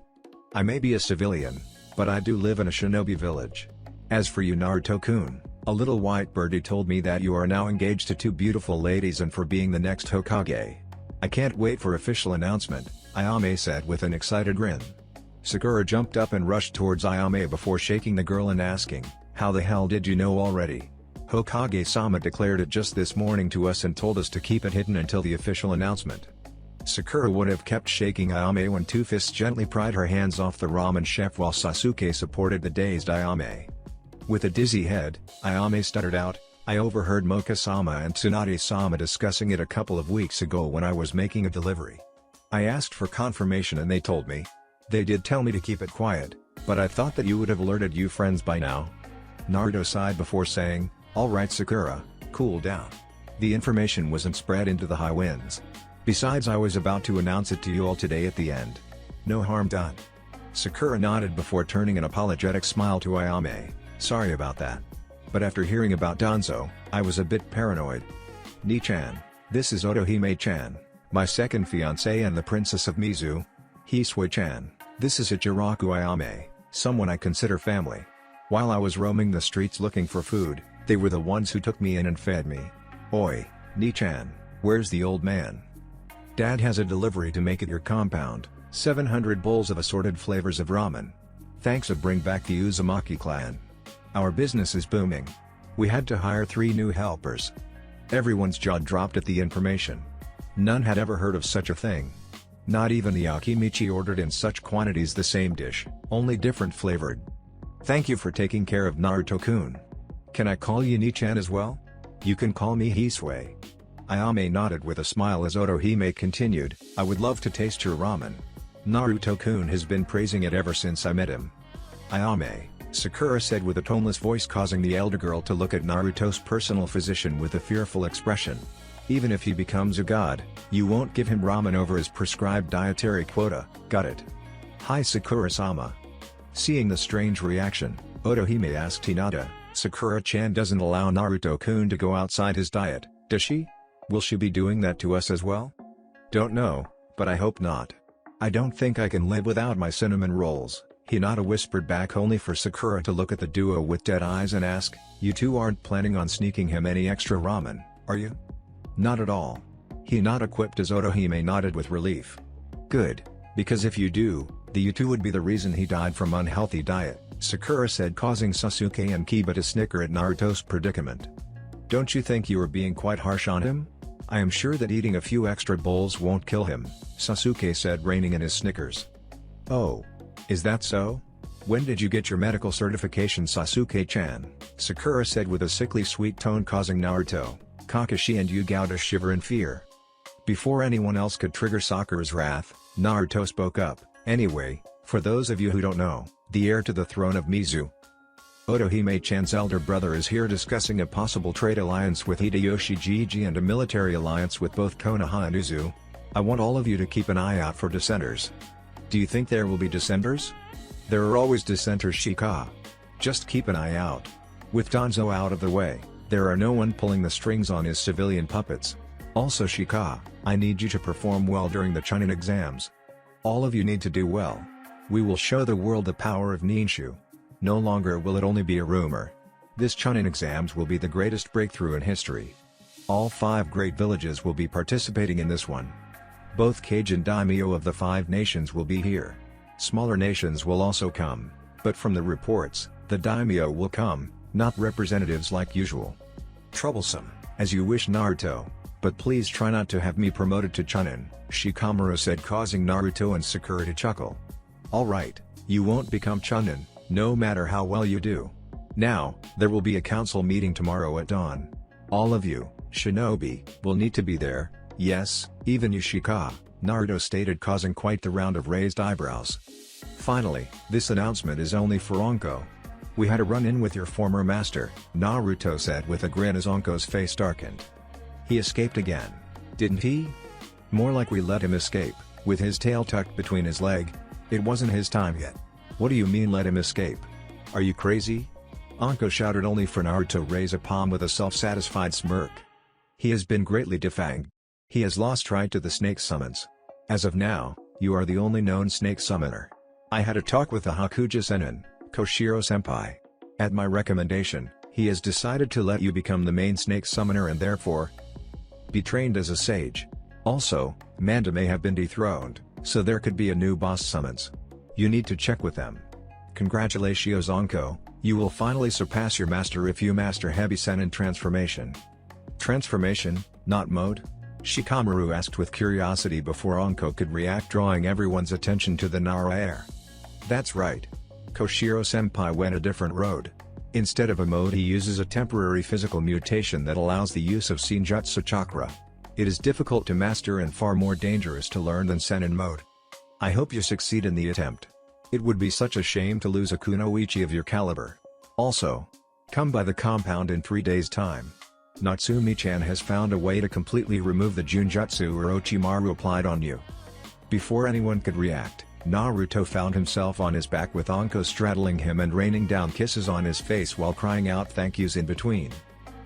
I may be a civilian, but I do live in a shinobi village. As for you, Naruto-kun, a little white birdie told me that you are now engaged to two beautiful ladies and for being the next Hokage. I can't wait for official announcement," Ayame said with an excited grin. Sakura jumped up and rushed towards Ayame before shaking the girl and asking, "How the hell did you know already? Hokage-sama declared it just this morning to us and told us to keep it hidden until the official announcement." Sakura would have kept shaking Ayame when Two Fists gently pried her hands off the ramen chef while Sasuke supported the dazed Ayame. With a dizzy head, Ayame stuttered out, "I overheard Moka-sama and Tsunade-sama discussing it a couple of weeks ago when I was making a delivery. I asked for confirmation and they told me. They did tell me to keep it quiet, but I thought that you would have alerted you friends by now." Naruto sighed before saying, "Alright Sakura, cool down. The information wasn't spread into the high winds. Besides, I was about to announce it to you all today at the end. No harm done." Sakura nodded before turning an apologetic smile to Ayame, "Sorry about that. But after hearing about Danzo, I was a bit paranoid." "Ni-chan, this is Otohime-chan, my second fiancée and the Princess of Mizu. Hisui-chan, this is Ichiraku Ayame, someone I consider family. While I was roaming the streets looking for food, they were the ones who took me in and fed me. Oi, Ni-chan, where's the old man? Dad has a delivery to make at your compound. 700 bowls of assorted flavors of ramen. Thanks of bring back the Uzumaki clan. Our business is booming. We had to hire 3 new helpers. Everyone's jaw dropped at the information. None had ever heard of such a thing. Not even the Akimichi ordered in such quantities the same dish, only different flavored. Thank you for taking care of Naruto-kun. Can I call you Ni-chan as well? You can call me Hisui. Ayame nodded with a smile as Otohime continued, I would love to taste your ramen. Naruto-kun has been praising it ever since I met him. Ayame, Sakura said with a toneless voice, causing the elder girl to look at Naruto's personal physician with a fearful expression. Even if he becomes a god, you won't give him ramen over his prescribed dietary quota, got it? Hi Sakura-sama. Seeing the strange reaction, Otohime asked Hinata, Sakura-chan doesn't allow Naruto-kun to go outside his diet, does she? Will she be doing that to us as well? Don't know, but I hope not. I don't think I can live without my cinnamon rolls, Hinata whispered back, only for Sakura to look at the duo with dead eyes and ask, you two aren't planning on sneaking him any extra ramen, are you? Not at all. Hinata quipped as Otohime nodded with relief. Good, because if you do, the you two would be the reason he died from unhealthy diet, Sakura said, causing Sasuke and Kiba to snicker at Naruto's predicament. Don't you think you are being quite harsh on him? I am sure that eating a few extra bowls won't kill him, Sasuke said, reining in his snickers. Oh. Is that so? When did you get your medical certification, Sasuke-chan? Sakura said with a sickly sweet tone, causing Naruto, Kakashi and Yugao to shiver in fear. Before anyone else could trigger Sakura's wrath, Naruto spoke up, anyway, for those of you who don't know, the heir to the throne of Mizu, Otohime-chan's elder brother, is here discussing a possible trade alliance with Hideyoshi Jiji and a military alliance with both Konoha and Uzu. I want all of you to keep an eye out for dissenters. Do you think there will be dissenters? There are always dissenters, Shika. Just keep an eye out. With Danzo out of the way, there are no one pulling the strings on his civilian puppets. Also Shika, I need you to perform well during the Chunin exams. All of you need to do well. We will show the world the power of Ninshu. No longer will it only be a rumor. This Chunin exams will be the greatest breakthrough in history. All 5 great villages will be participating in this one. Both Kage and Daimyo of the 5 nations will be here. Smaller nations will also come, but from the reports, the Daimyo will come, not representatives like usual. Troublesome, as you wish, Naruto, but please try not to have me promoted to Chunin, Shikamaru said, causing Naruto and Sakura to chuckle. Alright, you won't become Chunin, no matter how well you do. Now, there will be a council meeting tomorrow at dawn. All of you, Shinobi, will need to be there. Yes, even you Shika, Naruto stated, causing quite the round of raised eyebrows. Finally, this announcement is only for Anko. We had a run-in with your former master, Naruto said with a grin as Anko's face darkened. He escaped again, didn't he? More like we let him escape, with his tail tucked between his leg. It wasn't his time yet. What do you mean let him escape? Are you crazy? Anko shouted, only for Naruto to raise a palm with a self-satisfied smirk. He has been greatly defanged. He has lost right to the snake summons. As of now, you are the only known snake summoner. I had a talk with the Hokage Sennin, Koshiro-senpai. At my recommendation, he has decided to let you become the main snake summoner and therefore be trained as a sage. Also, Manda may have been dethroned, so there could be a new boss summons. You need to check with them. Congratulations Anko, you will finally surpass your master if you master Heavy Sennin transformation. Transformation, not mode? Shikamaru asked with curiosity before Anko could react, drawing everyone's attention to the Nara air. That's right. Koshiro-senpai went a different road. Instead of a mode, he uses a temporary physical mutation that allows the use of Senjutsu chakra. It is difficult to master and far more dangerous to learn than Sennin mode. I hope you succeed in the attempt. It would be such a shame to lose a kunoichi of your caliber. Also, come by the compound in 3 days' time. Natsumi-chan has found a way to completely remove the Junjutsu Orochimaru applied on you. Before anyone could react, Naruto found himself on his back with Anko straddling him and raining down kisses on his face while crying out thank yous in between.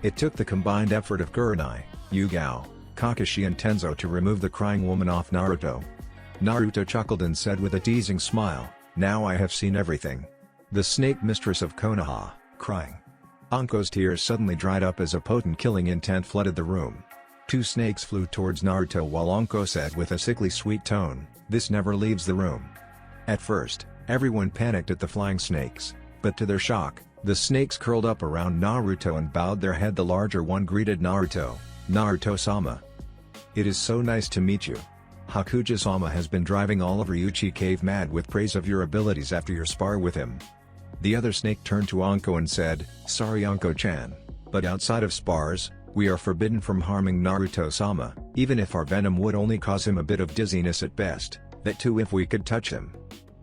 It took the combined effort of Kurenai, Yugao, Kakashi and Tenzo to remove the crying woman off Naruto. Naruto chuckled and said with a teasing smile, now I have seen everything. The snake mistress of Konoha, crying. Anko's tears suddenly dried up as a potent killing intent flooded the room. Two snakes flew towards Naruto while Anko said with a sickly sweet tone, "This never leaves the room." At first, everyone panicked at the flying snakes, but to their shock, the snakes curled up around Naruto and bowed their head. The larger one greeted Naruto, "Naruto-sama. It is so nice to meet you. Hokage-sama has been driving all of Ryuchi Cave mad with praise of your abilities after your spar with him." The other snake turned to Anko and said, "Sorry Anko-chan, but outside of spars, we are forbidden from harming Naruto-sama, even if our venom would only cause him a bit of dizziness at best, that too if we could touch him.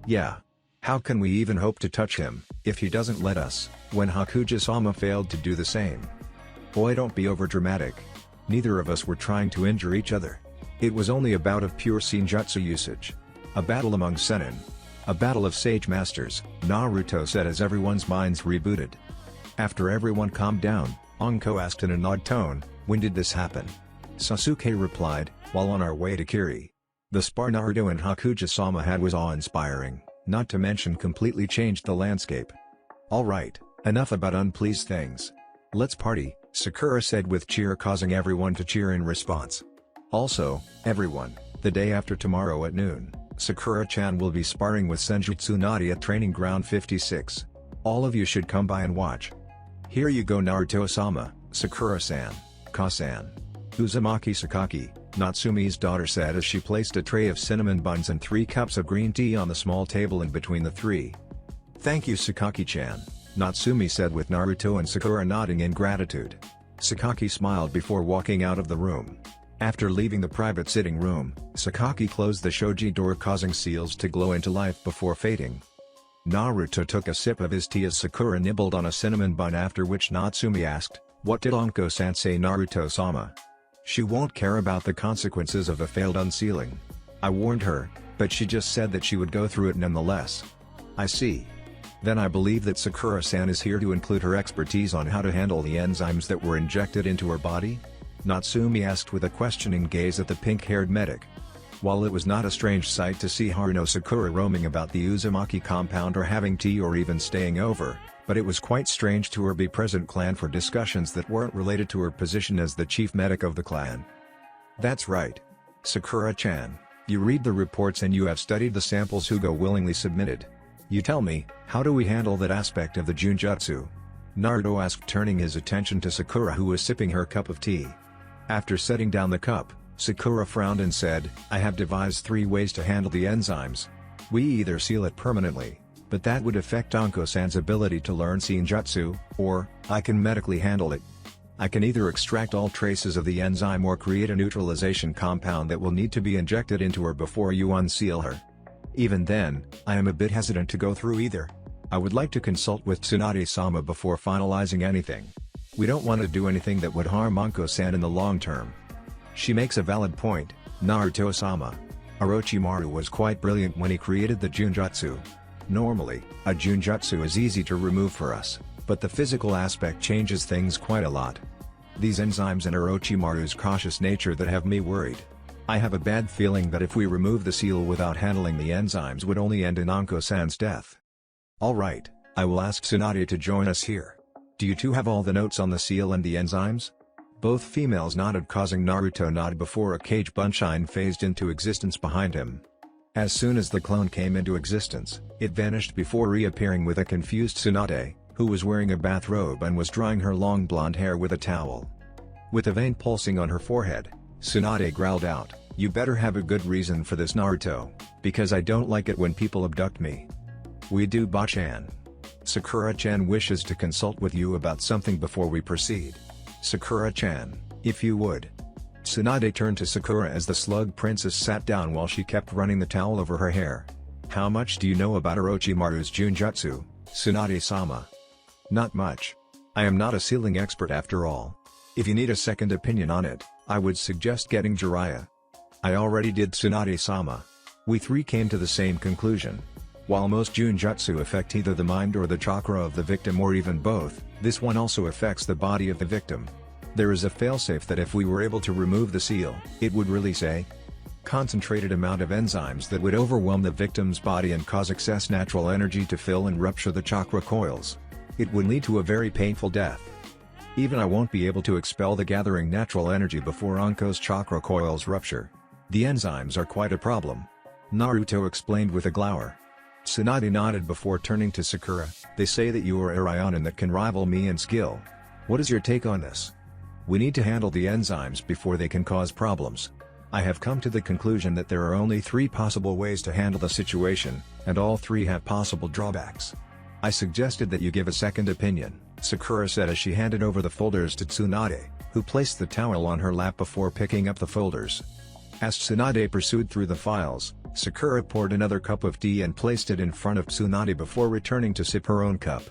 Yeah. How can we even hope to touch him, if he doesn't let us, when Hokage-sama failed to do the same? Boy, don't be overdramatic. Neither of us were trying to injure each other. It was only a bout of pure Senjutsu usage. A battle among Senin. A battle of sage masters," Naruto said as everyone's minds rebooted. After everyone calmed down, Anko asked in an odd tone, "When did this happen?" Sasuke replied, "While on our way to Kiri. The spar Naruto and Hokage-sama had was awe-inspiring, not to mention completely changed the landscape." "Alright, enough about unpleased things. Let's party," Sakura said with cheer, causing everyone to cheer in response. "Also, everyone, the day after tomorrow at noon, Sakura-chan will be sparring with Senjutsu Nadi at Training Ground 56. All of you should come by and watch." "Here you go Naruto-sama, Sakura-san, Ka-san." Uzumaki Sakaki, Natsumi's daughter, said as she placed a tray of cinnamon buns and 3 cups of green tea on the small table in between the three. "Thank you Sakaki-chan," Natsumi said with Naruto and Sakura nodding in gratitude. Sakaki smiled before walking out of the room. After leaving the private sitting room, Sakaki closed the shoji door, causing seals to glow into life before fading. Naruto took a sip of his tea as Sakura nibbled on a cinnamon bun, after which Natsumi asked, "What did Anko-san say Naruto-sama?" "She won't care about the consequences of a failed unsealing. I warned her, but she just said that she would go through it nonetheless." "I see. Then I believe that Sakura-san is here to include her expertise on how to handle the enzymes that were injected into her body?" Natsumi asked with a questioning gaze at the pink-haired medic. While it was not a strange sight to see Haruno Sakura roaming about the Uzumaki compound or having tea or even staying over, but it was quite strange to her be present clan for discussions that weren't related to her position as the chief medic of the clan. "That's right. Sakura-chan, you read the reports and you have studied the samples Hugo willingly submitted. You tell me, how do we handle that aspect of the Junjutsu?" Naruto asked, turning his attention to Sakura, who was sipping her cup of tea. After setting down the cup, Sakura frowned and said, "I have devised 3 ways to handle the enzymes. We either seal it permanently, but that would affect Anko-san's ability to learn Senjutsu, or, I can medically handle it. I can either extract all traces of the enzyme or create a neutralization compound that will need to be injected into her before you unseal her. Even then, I am a bit hesitant to go through either. I would like to consult with Tsunade-sama before finalizing anything. We don't want to do anything that would harm Anko-san in the long term." "She makes a valid point, Naruto-sama. Orochimaru was quite brilliant when he created the Junjutsu. Normally, a Junjutsu is easy to remove for us, but the physical aspect changes things quite a lot. These enzymes and Orochimaru's cautious nature that have me worried. I have a bad feeling that if we remove the seal without handling the enzymes would only end in Anko-san's death." "Alright, I will ask Tsunade to join us here. Do you two have all the notes on the seal and the enzymes?" Both females nodded, causing Naruto nod before a cage bunshine phased into existence behind him. As soon as the clone came into existence, it vanished before reappearing with a confused Tsunade, who was wearing a bathrobe and was drying her long blonde hair with a towel. With a vein pulsing on her forehead, Tsunade growled out, "You better have a good reason for this, Naruto, because I don't like it when people abduct me." "We do, Ba-chan. Sakura-chan wishes to consult with you about something before we proceed. Sakura-chan, if you would." Tsunade turned to Sakura as the slug princess sat down while she kept running the towel over her hair. "How much do you know about Orochimaru's Junjutsu, Tsunade-sama?" "Not much. I am not a sealing expert after all. If you need a second opinion on it, I would suggest getting Jiraiya." "I already did, Tsunade-sama. We 3 came to the same conclusion. While most Junjutsu affect either the mind or the chakra of the victim or even both, this one also affects the body of the victim. There is a failsafe that if we were able to remove the seal, it would release a concentrated amount of enzymes that would overwhelm the victim's body and cause excess natural energy to fill and rupture the chakra coils. It would lead to a very painful death." Even I won't be able to expel the gathering natural energy before Anko's chakra coils rupture. The enzymes are quite a problem. Naruto explained with a glower. Tsunade nodded before turning to Sakura. They say that you are a Ryonin that can rival me in skill. What is your take on this? We need to handle the enzymes before they can cause problems. I have come to the conclusion that there are only 3 possible ways to handle the situation, and all 3 have possible drawbacks. I suggested that you give a second opinion, Sakura said as she handed over the folders to Tsunade, who placed the towel on her lap before picking up the folders. As Tsunade pursued through the files, Sakura poured another cup of tea and placed it in front of Tsunade before returning to sip her own cup.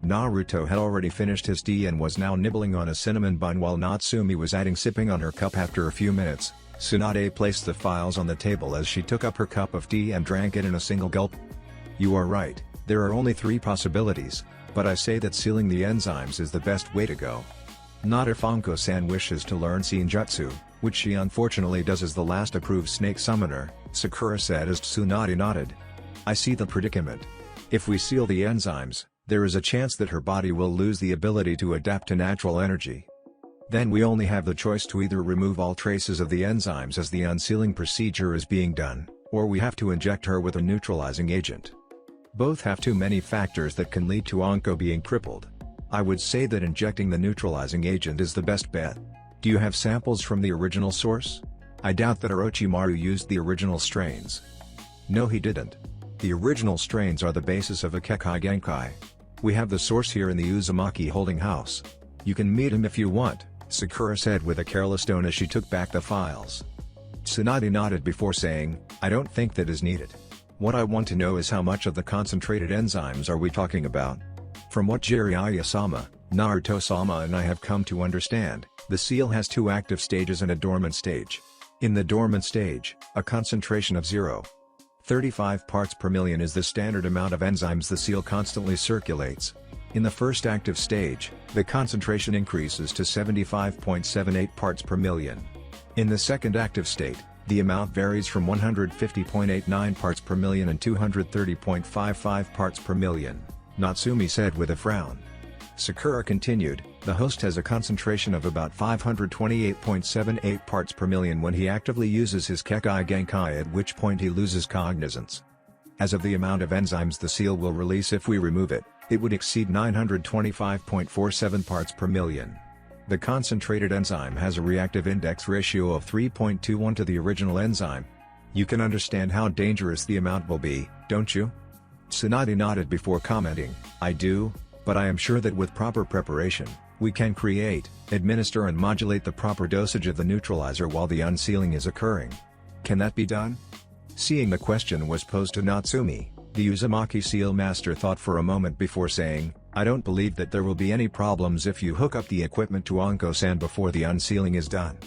Naruto had already finished his tea and was now nibbling on a cinnamon bun while Natsumi was adding sipping on her cup. After a few minutes, Tsunade placed the files on the table as she took up her cup of tea and drank it in a single gulp. You are right, there are only 3 possibilities, but I say that sealing the enzymes is the best way to go. Not if Anko-san wishes to learn Senjutsu, which she unfortunately does as the last approved snake summoner, Sakura said as Tsunade nodded. I see the predicament. If we seal the enzymes, there is a chance that her body will lose the ability to adapt to natural energy. Then we only have the choice to either remove all traces of the enzymes as the unsealing procedure is being done, or we have to inject her with a neutralizing agent. Both have too many factors that can lead to Anko being crippled. I would say that injecting the neutralizing agent is the best bet. Do you have samples from the original source? I doubt that Orochimaru used the original strains. No, he didn't. The original strains are the basis of a Kekkei Genkai. We have the source here in the Uzumaki holding house. You can meet him if you want, Sakura said with a careless tone as she took back the files. Tsunade nodded before saying, I don't think that is needed. What I want to know is how much of the concentrated enzymes are we talking about? From what Jiraiya-sama, Naruto-sama and I have come to understand, the seal has 2 active stages and a dormant stage. In the dormant stage, a concentration of 0.35 parts per million is the standard amount of enzymes the seal constantly circulates. In the first active stage, the concentration increases to 75.78 parts per million. In the second active state, the amount varies from 150.89 parts per million and 230.55 parts per million, Natsumi said with a frown. Sakura continued, the host has a concentration of about 528.78 parts per million when he actively uses his Kekkei Genkai, at which point he loses cognizance. As of the amount of enzymes the seal will release if we remove it, it would exceed 925.47 parts per million. The concentrated enzyme has a reactive index ratio of 3.21 to the original enzyme. You can understand how dangerous the amount will be, don't you? Tsunade nodded before commenting, I do, but I am sure that with proper preparation, we can create, administer and modulate the proper dosage of the neutralizer while the unsealing is occurring. Can that be done? Seeing the question was posed to Natsumi, the Uzumaki seal master thought for a moment before saying, I don't believe that there will be any problems if you hook up the equipment to Anko-san before the unsealing is done.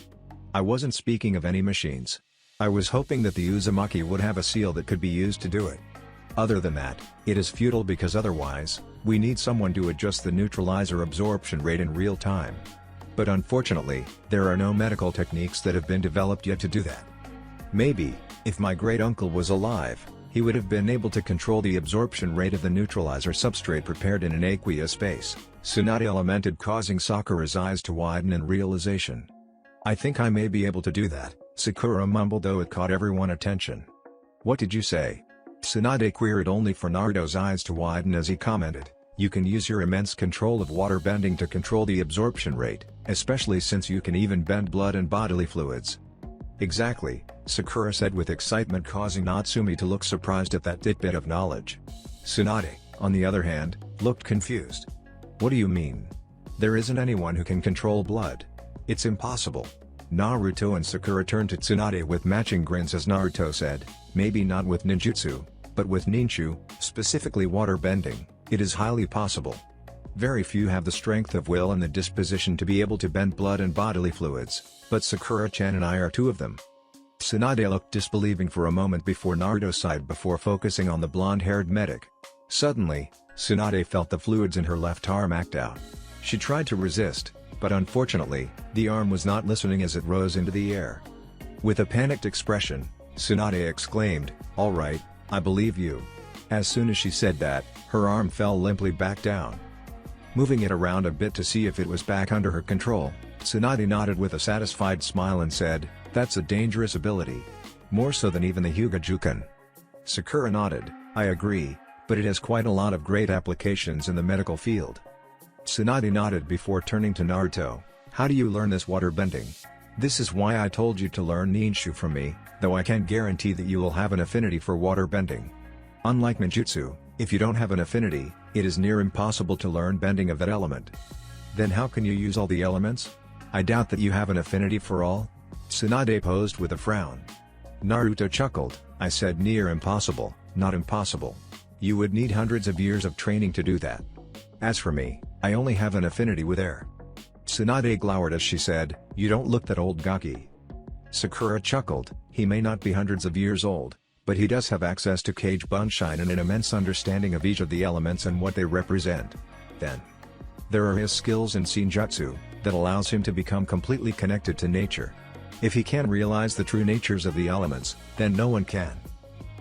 I wasn't speaking of any machines. I was hoping that the Uzumaki would have a seal that could be used to do it. Other than that, it is futile because otherwise, we need someone to adjust the neutralizer absorption rate in real time. But unfortunately, there are no medical techniques that have been developed yet to do that. Maybe, if my great-uncle was alive, he would have been able to control the absorption rate of the neutralizer substrate prepared in an aqueous space, Tsunade lamented, causing Sakura's eyes to widen in realization. I think I may be able to do that, Sakura mumbled, though it caught everyone's attention. What did you say? Tsunade queried, only for Naruto's eyes to widen as he commented, you can use your immense control of water bending to control the absorption rate, especially since you can even bend blood and bodily fluids. Exactly, Sakura said with excitement, causing Natsumi to look surprised at that tidbit of knowledge. Tsunade, on the other hand, looked confused. What do you mean? There isn't anyone who can control blood. It's impossible. Naruto and Sakura turned to Tsunade with matching grins as Naruto said, maybe not with ninjutsu, but with ninchu, specifically water bending, it is highly possible. Very few have the strength of will and the disposition to be able to bend blood and bodily fluids, but Sakura-chan and I are 2 of them. Tsunade looked disbelieving for a moment before Naruto sighed before focusing on the blonde-haired medic. Suddenly, Tsunade felt the fluids in her left arm act out. She tried to resist, but unfortunately, the arm was not listening as it rose into the air. With a panicked expression, Tsunade exclaimed, all right, I believe you. As soon as she said that, her arm fell limply back down. moving it around a bit to see if it was back under her control. Tsunade nodded with a satisfied smile and said, "That's a dangerous ability. More so than even the Hyuga-Jukan." Sakura nodded, "I agree, but it has quite a lot of great applications in the medical field." Tsunade nodded before turning to Naruto. "How do you learn this water bending? This is why I told you to learn ninjutsu from me, though I can't guarantee that you will have an affinity for water bending. Unlike ninjutsu, if you don't have an affinity, it is near impossible to learn bending of that element. Then how can you use all the elements? I doubt that you have an affinity for all?" Tsunade posed with a frown. Naruto chuckled, "I said near impossible, not impossible. You would need hundreds of years of training to do that. As for me, I only have an affinity with air." Tsunade glowered as she said, "You don't look that old, Gaki." Sakura chuckled, "He may not be hundreds of years old, but he does have access to Kage Bunshin and an immense understanding of each of the elements and what they represent. Then, there are his skills in Senjutsu, that allows him to become completely connected to nature. If he can realize the true natures of the elements, then no one can."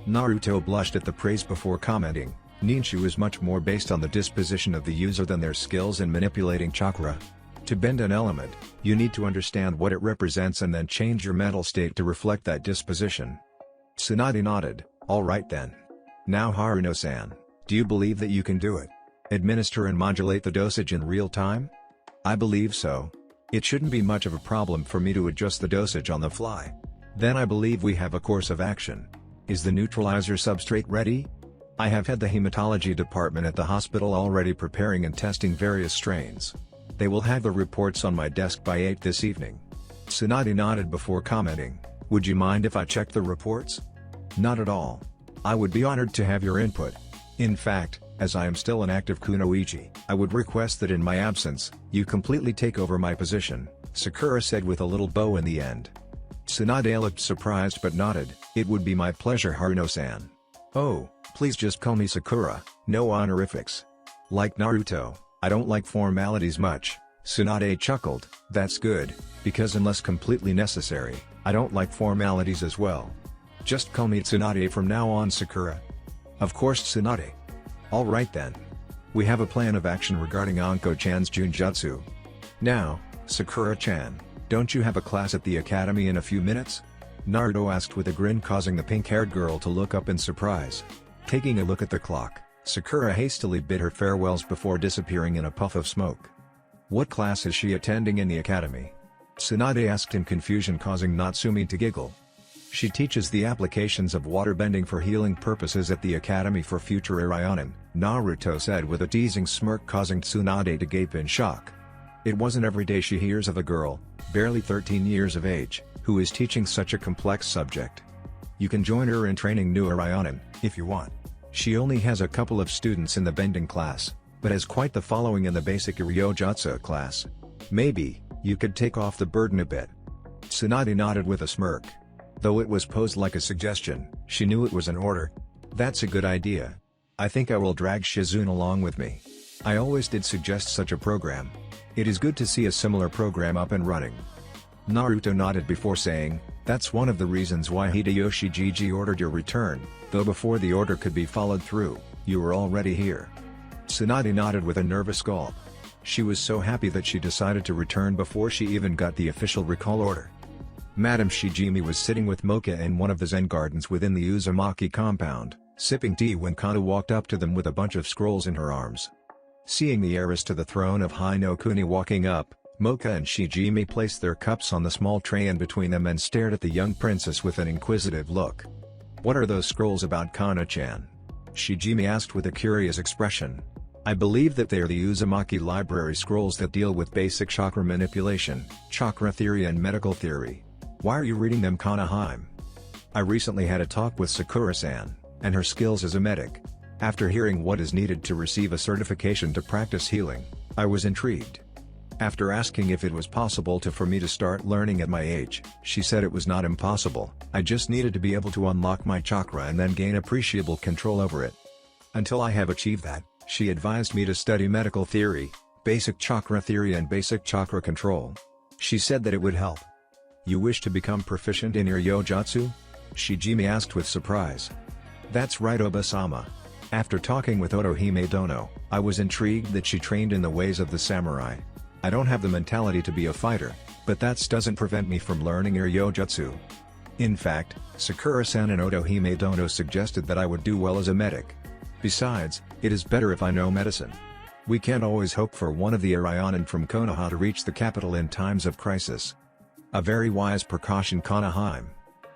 Naruto blushed at the praise before commenting, "Ninju is much more based on the disposition of the user than their skills in manipulating chakra. To bend an element, you need to understand what it represents and then change your mental state to reflect that disposition." Tsunade nodded, "All right then. Now Haruno-san, do you believe that you can do it? Administer and modulate the dosage in real time?" "I believe so. It shouldn't be much of a problem for me to adjust the dosage on the fly. Then I believe we have a course of action. Is the neutralizer substrate ready? I have had the hematology department at the hospital already preparing and testing various strains. They will have the reports on my desk by 8 this evening." Tsunade nodded before commenting, "Would you mind if I checked the reports?" "Not at all. I would be honored to have your input. In fact, as I am still an active kunoichi, I would request that in my absence, you completely take over my position," Sakura said with a little bow in the end. Tsunade looked surprised but nodded, "It would be my pleasure, Haruno-san. Oh, please just call me Sakura, no honorifics. Like Naruto, I don't like formalities much." Tsunade chuckled, "That's good, because unless completely necessary, I don't like formalities as well. Just call me Tsunade from now on, Sakura." "Of course, Tsunade. All right then. We have a plan of action regarding Anko-chan's Junjutsu. Now, Sakura-chan, don't you have a class at the academy in a few minutes?" Naruto asked with a grin, causing the pink-haired girl to look up in surprise. Taking a look at the clock, Sakura hastily bid her farewells before disappearing in a puff of smoke. "What class is she attending in the academy?" Tsunade asked in confusion, causing Natsumi to giggle. "She teaches the applications of waterbending for healing purposes at the Academy for Future Irionin," Naruto said with a teasing smirk, causing Tsunade to gape in shock. It wasn't every day she hears of a girl, barely 13 years of age, who is teaching such a complex subject. "You can join her in training new Irionin, if you want. She only has a couple of students in the bending class, but has quite the following in the basic Ryojutsu class. Maybe, you could take off the burden a bit." Tsunade nodded with a smirk. Though it was posed like a suggestion, she knew it was an order. "That's a good idea. I think I will drag Shizune along with me. I always did suggest such a program. It is good to see a similar program up and running." Naruto nodded before saying, "That's one of the reasons why Hideyoshi Jiji ordered your return, though before the order could be followed through, you were already here." Tsunade nodded with a nervous gulp. She was so happy that she decided to return before she even got the official recall order. Madame Shijimi was sitting with Mocha in one of the Zen gardens within the Uzumaki compound, sipping tea when Kana walked up to them with a bunch of scrolls in her arms. Seeing the heiress to the throne of Hai no Kuni walking up, Mocha and Shijimi placed their cups on the small tray in between them and stared at the young princess with an inquisitive look. "What are those scrolls about, Kana-chan?" Shijimi asked with a curious expression. "I believe that they are the Uzumaki library scrolls that deal with basic chakra manipulation, chakra theory and medical theory. Why are you reading them, Kana-hime?" "I recently had a talk with Sakura-san, and her skills as a medic. After hearing what is needed to receive a certification to practice healing, I was intrigued. After asking if it was possible for me to start learning at my age, she said it was not impossible, I just needed to be able to unlock my chakra and then gain appreciable control over it. Until I have achieved that, she advised me to study medical theory, basic chakra theory and basic chakra control. She said that it would help." "You wish to become proficient in your Ryojutsu?" Shijimi asked with surprise. "That's right, Oba-sama. After talking with Otohime Dono, I was intrigued that she trained in the ways of the samurai. I don't have the mentality to be a fighter, but that doesn't prevent me from learning Ryojutsu. In fact, Sakura-san and Otohime Dono suggested that I would do well as a medic. Besides, it is better if I know medicine. We can't always hope for one of the Irionen from Konoha to reach the capital in times of crisis. A very wise precaution, Konoha.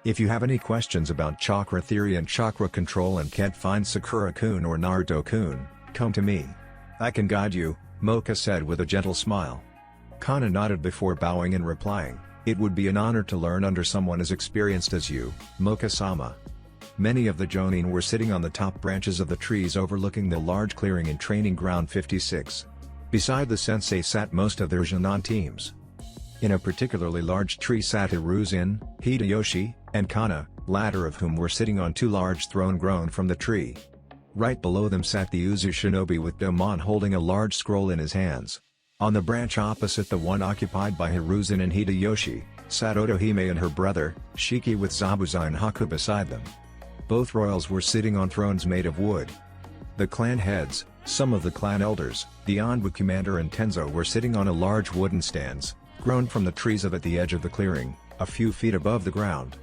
If you have any questions about chakra theory and chakra control and can't find Sakura-kun or Naruto-kun, come to me. I can guide you, Mocha said with a gentle smile. Kana nodded before bowing and replying, "It would be an honor to learn under someone as experienced as you, Mocha-sama." Many of the Jonin were sitting on the top branches of the trees overlooking the large clearing in Training Ground 56. Beside the sensei sat most of their Jonin teams. In a particularly large tree sat Hiruzen, Hideyoshi, and Kana, latter of whom were sitting on two large thrones grown from the tree. Right below them sat the Uzu Shinobi with Domon holding a large scroll in his hands. On the branch opposite the one occupied by Hiruzen and Hideyoshi, sat Otohime and her brother, Shiki with Zabuza and Haku beside them. Both royals were sitting on thrones made of wood. The clan heads, some of the clan elders, the Anbu commander and Tenzo were sitting on a large wooden stands, grown from the trees at the edge of the clearing, a few feet above the ground.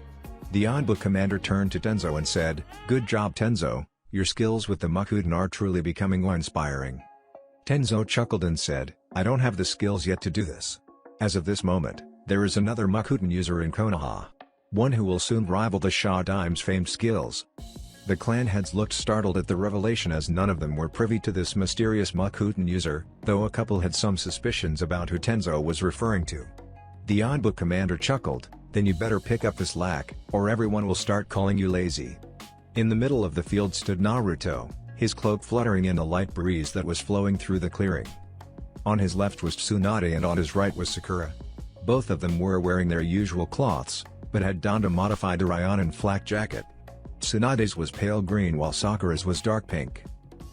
The Anbu commander turned to Tenzo and said, "Good job Tenzo, your skills with the Makuden are truly becoming awe-inspiring." Tenzo chuckled and said, "I don't have the skills yet to do this. As of this moment, there is another Makuden user in Konoha. One who will soon rival the Shadime's famed skills." The clan heads looked startled at the revelation as none of them were privy to this mysterious Makuden user, though a couple had some suspicions about who Tenzo was referring to. The Anbu commander chuckled, "Then you better pick up the slack, or everyone will start calling you lazy." In the middle of the field stood Naruto, his cloak fluttering in a light breeze that was flowing through the clearing. On his left was Tsunade and on his right was Sakura. Both of them were wearing their usual cloths, but had donned a modified Irionen flak jacket. Tsunade's was pale green while Sakura's was dark pink.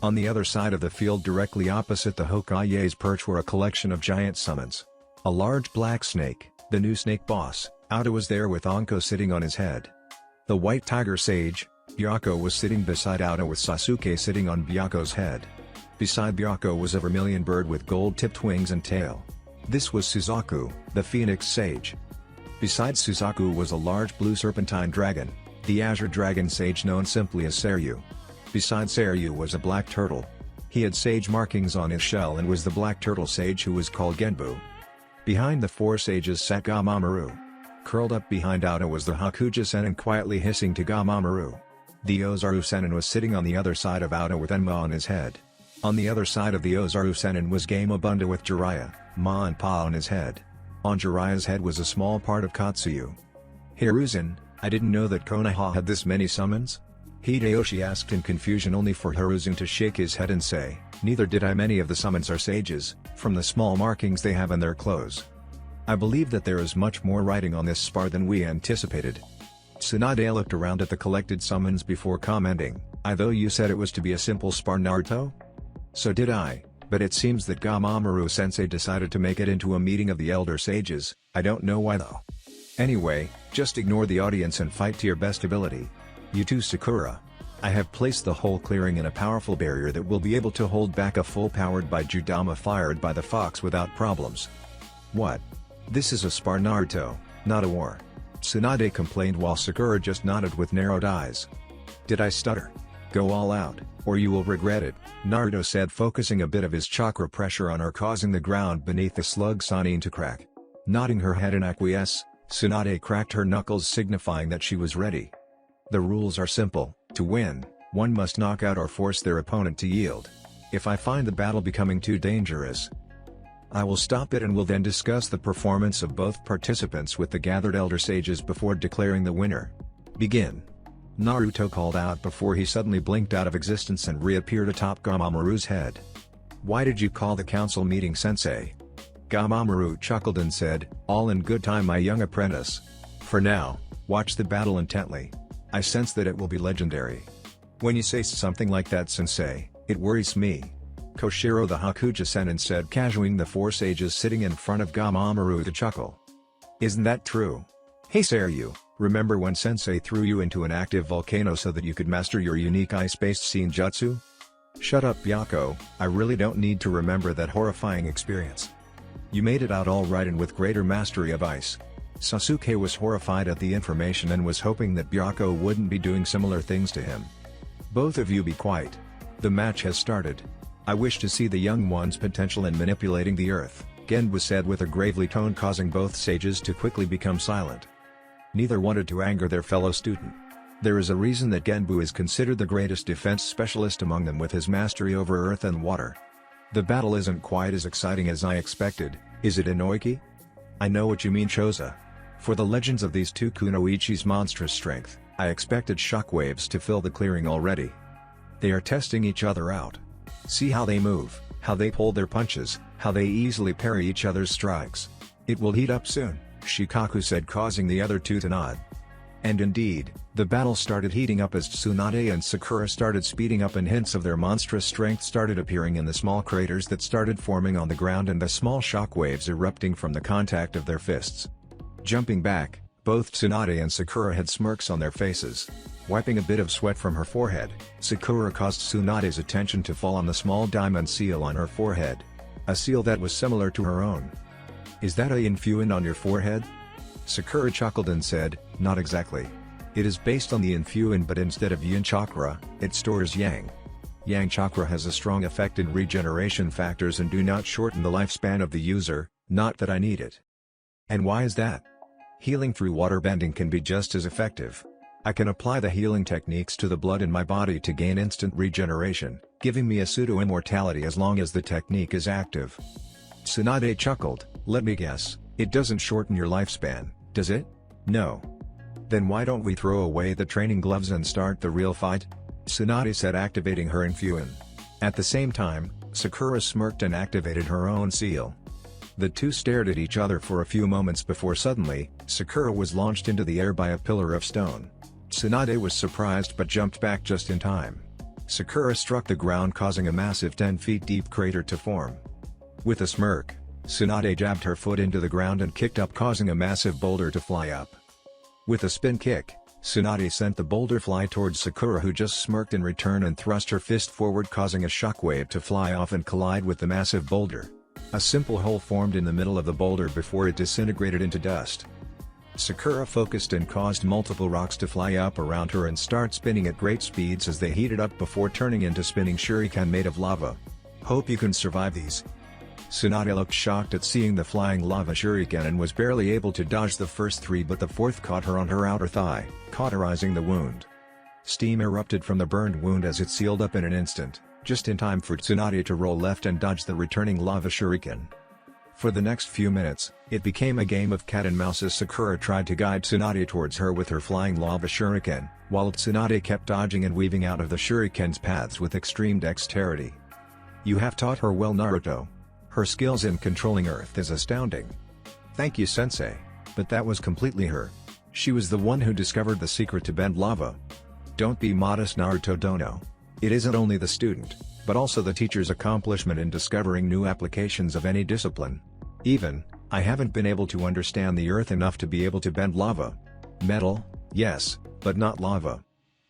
On the other side of the field directly opposite the Hokage's perch were a collection of giant summons. A large black snake, the new snake boss, Auto was there with Anko sitting on his head. The white tiger sage, Byakko was sitting beside Auto with Sasuke sitting on Byakko's head. Beside Byakko was a vermilion bird with gold-tipped wings and tail. This was Suzaku, the phoenix sage. Beside Suzaku was a large blue serpentine dragon, the azure dragon sage known simply as Seiryu. Beside Seiryu was a black turtle. He had sage markings on his shell and was the black turtle sage who was called Genbu. Behind the four sages sat Gamamaru. Curled up behind Auto was the Hakuja-senin quietly hissing to Gamamaru. The Ozaru-senin was sitting on the other side of Auto with Enma on his head. On the other side of the Ozaru-senin was Gamabunda with Jiraiya, Ma and Pa on his head. On Jiraiya's head was a small part of Katsuyu. "Hiruzen, I didn't know that Konoha had this many summons?" Hideyoshi asked in confusion, only for Hiruzen to shake his head and say, "Neither did I. Many of the summons are sages, from the small markings they have in their clothes. I believe that there is much more writing on this spar than we anticipated." Tsunade looked around at the collected summons before commenting, "I thought you said it was to be a simple spar, Naruto?" "So did I, but it seems that Gamamaru-sensei decided to make it into a meeting of the elder sages. I don't know why though. Anyway, just ignore the audience and fight to your best ability. You too, Sakura. I have placed the whole clearing in a powerful barrier that will be able to hold back a full powered by Judama fired by the fox without problems." "What? This is a spar, Naruto, not a war," Tsunade complained while Sakura just nodded with narrowed eyes. "Did I stutter? Go all out, or you will regret it," Naruto said, focusing a bit of his chakra pressure on her, causing the ground beneath the slug Sanin to crack. Nodding her head in acquiesce, Tsunade cracked her knuckles signifying that she was ready. "The rules are simple. To win, one must knock out or force their opponent to yield. If I find the battle becoming too dangerous, I will stop it and will then discuss the performance of both participants with the gathered elder sages before declaring the winner. Begin." Naruto called out before he suddenly blinked out of existence and reappeared atop Gamamaru's head. "Why did you call the council meeting, sensei?" Gamamaru chuckled and said, "All in good time, my young apprentice. For now, watch the battle intently. I sense that it will be legendary." "When you say something like that, sensei, it worries me," Koshiro the Hakuja-senin said, casuing the four sages sitting in front of Gamamaru to chuckle. "Isn't that true? Hey Seiryu, Remember when Sensei threw you into an active volcano so that you could master your unique ice-based Senjutsu? Shut up, Byako, I really don't need to remember that horrifying experience. You made it out all right and with greater mastery of ice. Sasuke was horrified at the information and was hoping that Byako wouldn't be doing similar things to him. Both of you be quiet. The match has started. I wish to see the young one's potential in manipulating the earth, Genbu said with a gravely tone, causing both sages to quickly become silent. Neither wanted to anger their fellow student. There is a reason that Genbu is considered the greatest defense specialist among them with his mastery over earth and water. The battle isn't quite as exciting as I expected, is it, Inoiki? I know what you mean, Choza. For the legends of these two kunoichi's monstrous strength, I expected shockwaves to fill the clearing already. They are testing each other out. See how they move, how they pull their punches, how they easily parry each other's strikes. It will heat up soon, Shikaku said, causing the other two to nod. And indeed, the battle started heating up as Tsunade and Sakura started speeding up and hints of their monstrous strength started appearing in the small craters that started forming on the ground and the small shockwaves erupting from the contact of their fists. Jumping back, both Tsunade and Sakura had smirks on their faces. Wiping a bit of sweat from her forehead, Sakura caused Tsunade's attention to fall on the small diamond seal on her forehead. A seal that was similar to her own. Is that a influence on your forehead? Sakura chuckled and said, not exactly. It is based on the influence, but instead of yin chakra, it stores yang. Yang chakra has a strong effect in regeneration factors and do not shorten the lifespan of the user, not that I need it. And why is that? Healing through water bending can be just as effective. I can apply the healing techniques to the blood in my body to gain instant regeneration, giving me a pseudo-immortality as long as the technique is active. Tsunade chuckled, let me guess, it doesn't shorten your lifespan, does it? No. Then why don't we throw away the training gloves and start the real fight? Tsunade said, activating her influence. At the same time, Sakura smirked and activated her own seal. The two stared at each other for a few moments before suddenly, Sakura was launched into the air by a pillar of stone. Tsunade was surprised but jumped back just in time. Sakura struck the ground, causing a massive 10 feet deep crater to form. With a smirk, Tsunade jabbed her foot into the ground and kicked up, causing a massive boulder to fly up. With a spin kick, Tsunade sent the boulder fly towards Sakura, who just smirked in return and thrust her fist forward, causing a shockwave to fly off and collide with the massive boulder. A simple hole formed in the middle of the boulder before it disintegrated into dust. Sakura focused and caused multiple rocks to fly up around her and start spinning at great speeds as they heated up before turning into spinning shuriken made of lava. Hope you can survive these. Tsunade looked shocked at seeing the flying lava shuriken and was barely able to dodge the first three, but the fourth caught her on her outer thigh, cauterizing the wound. Steam erupted from the burned wound as it sealed up in an instant, just in time for Tsunade to roll left and dodge the returning lava shuriken. For the next few minutes, it became a game of cat and mouse as Sakura tried to guide Tsunade towards her with her flying lava shuriken, while Tsunade kept dodging and weaving out of the shuriken's paths with extreme dexterity. You have taught her well, Naruto. Her skills in controlling earth is astounding. Thank you, Sensei. But that was completely her. She was the one who discovered the secret to bend lava. Don't be modest, Naruto Dono. It isn't only the student, but also the teacher's accomplishment in discovering new applications of any discipline. Even, I haven't been able to understand the earth enough to be able to bend lava. Metal, yes, but not lava.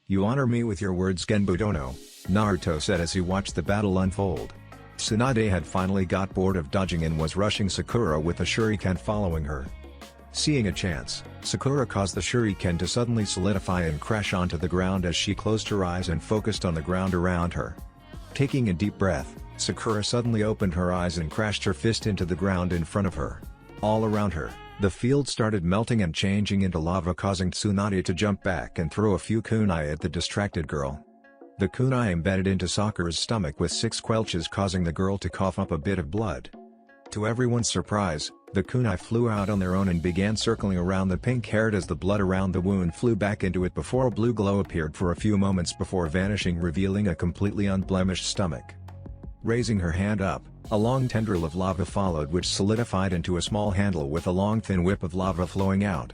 You honor me with your words, Genbu Dono, Naruto said as he watched the battle unfold. Tsunade had finally got bored of dodging and was rushing Sakura with a shuriken following her. Seeing a chance, Sakura caused the shuriken to suddenly solidify and crash onto the ground as she closed her eyes and focused on the ground around her. Taking a deep breath, Sakura suddenly opened her eyes and crashed her fist into the ground in front of her. All around her, the field started melting and changing into lava, causing Tsunade to jump back and throw a few kunai at the distracted girl. The kunai embedded into Sakura's stomach with 6 quelches, causing the girl to cough up a bit of blood. To everyone's surprise, the kunai flew out on their own and began circling around the pink-haired as the blood around the wound flew back into it before a blue glow appeared for a few moments before vanishing, revealing a completely unblemished stomach. Raising her hand up, a long tendril of lava followed, which solidified into a small handle with a long thin whip of lava flowing out.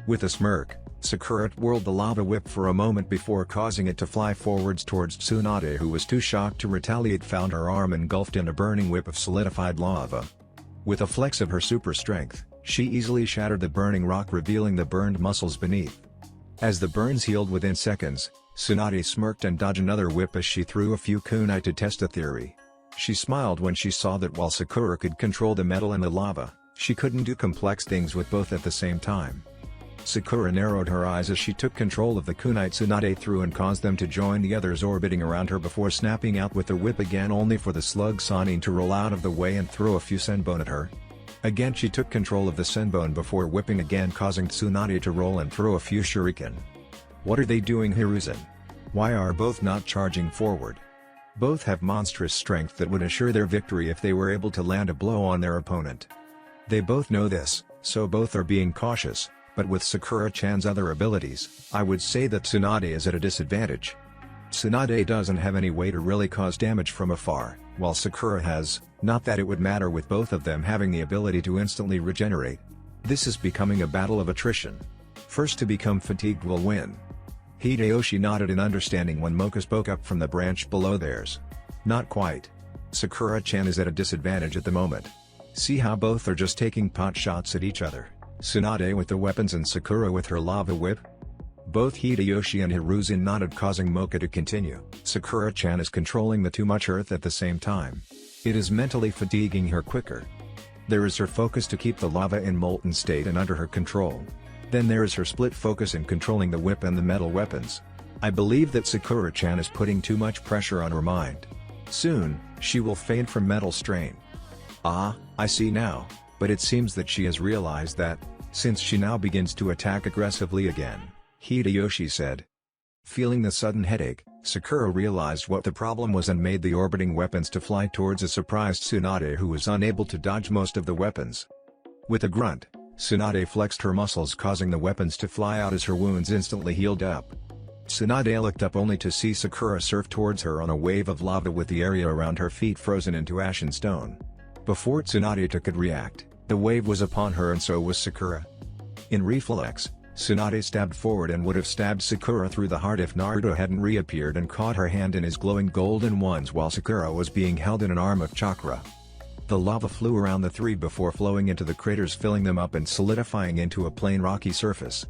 With a smirk, Sakura twirled the lava whip for a moment before causing it to fly forwards towards Tsunade, who was too shocked to retaliate, found her arm engulfed in a burning whip of solidified lava. With a flex of her super strength, She easily shattered the burning rock, revealing the burned muscles beneath. As the burns healed within seconds, Tsunade smirked and dodged another whip as she threw a few kunai to test the theory. She smiled when she saw that while Sakura could control the metal and the lava, she couldn't do complex things with both at the same time. Sakura narrowed her eyes as she took control of the kunai Tsunade threw and caused them to join the others orbiting around her before snapping out with the whip again, only for the slug Sanin to roll out of the way and throw a few senbon at her. Again she took control of the senbon before whipping again, causing Tsunade to roll and throw a few shuriken. What are they doing, Hiruzen? Why are both not charging forward? Both have monstrous strength that would assure their victory if they were able to land a blow on their opponent. They both know this, so both are being cautious, but with Sakura-chan's other abilities, I would say that Tsunade is at a disadvantage. Tsunade doesn't have any way to really cause damage from afar, while Sakura has, not that it would matter with both of them having the ability to instantly regenerate. This is becoming a battle of attrition. First to become fatigued will win. Hideyoshi nodded in understanding when Mocha spoke up from the branch below theirs. Not quite. Sakura-chan is at a disadvantage at the moment. See how both are just taking pot shots at each other, Tsunade with the weapons and Sakura with her lava whip? Both Hideyoshi and Hiruzen nodded, causing Mocha to continue. Sakura-chan is controlling the too much earth at the same time. It is mentally fatiguing her quicker. There is her focus to keep the lava in molten state and under her control. Then there is her split focus in controlling the whip and the metal weapons. I believe that Sakura-chan is putting too much pressure on her mind. Soon, she will faint from mental strain. Ah, I see now, but it seems that she has realized that, since she now begins to attack aggressively again, Hideyoshi said. Feeling the sudden headache, Sakura realized what the problem was and made the orbiting weapons to fly towards a surprised Tsunade, who was unable to dodge most of the weapons. With a grunt, Tsunade flexed her muscles, causing the weapons to fly out as her wounds instantly healed up. Tsunade looked up only to see Sakura surf towards her on a wave of lava with the area around her feet frozen into ashen stone. Before Tsunade could react, the wave was upon her and so was Sakura. In reflex, Tsunade stabbed forward and would have stabbed Sakura through the heart if Naruto hadn't reappeared and caught her hand in his glowing golden ones while Sakura was being held in an arm of chakra. The lava flew around the three before flowing into the craters, filling them up and solidifying into a plain rocky surface.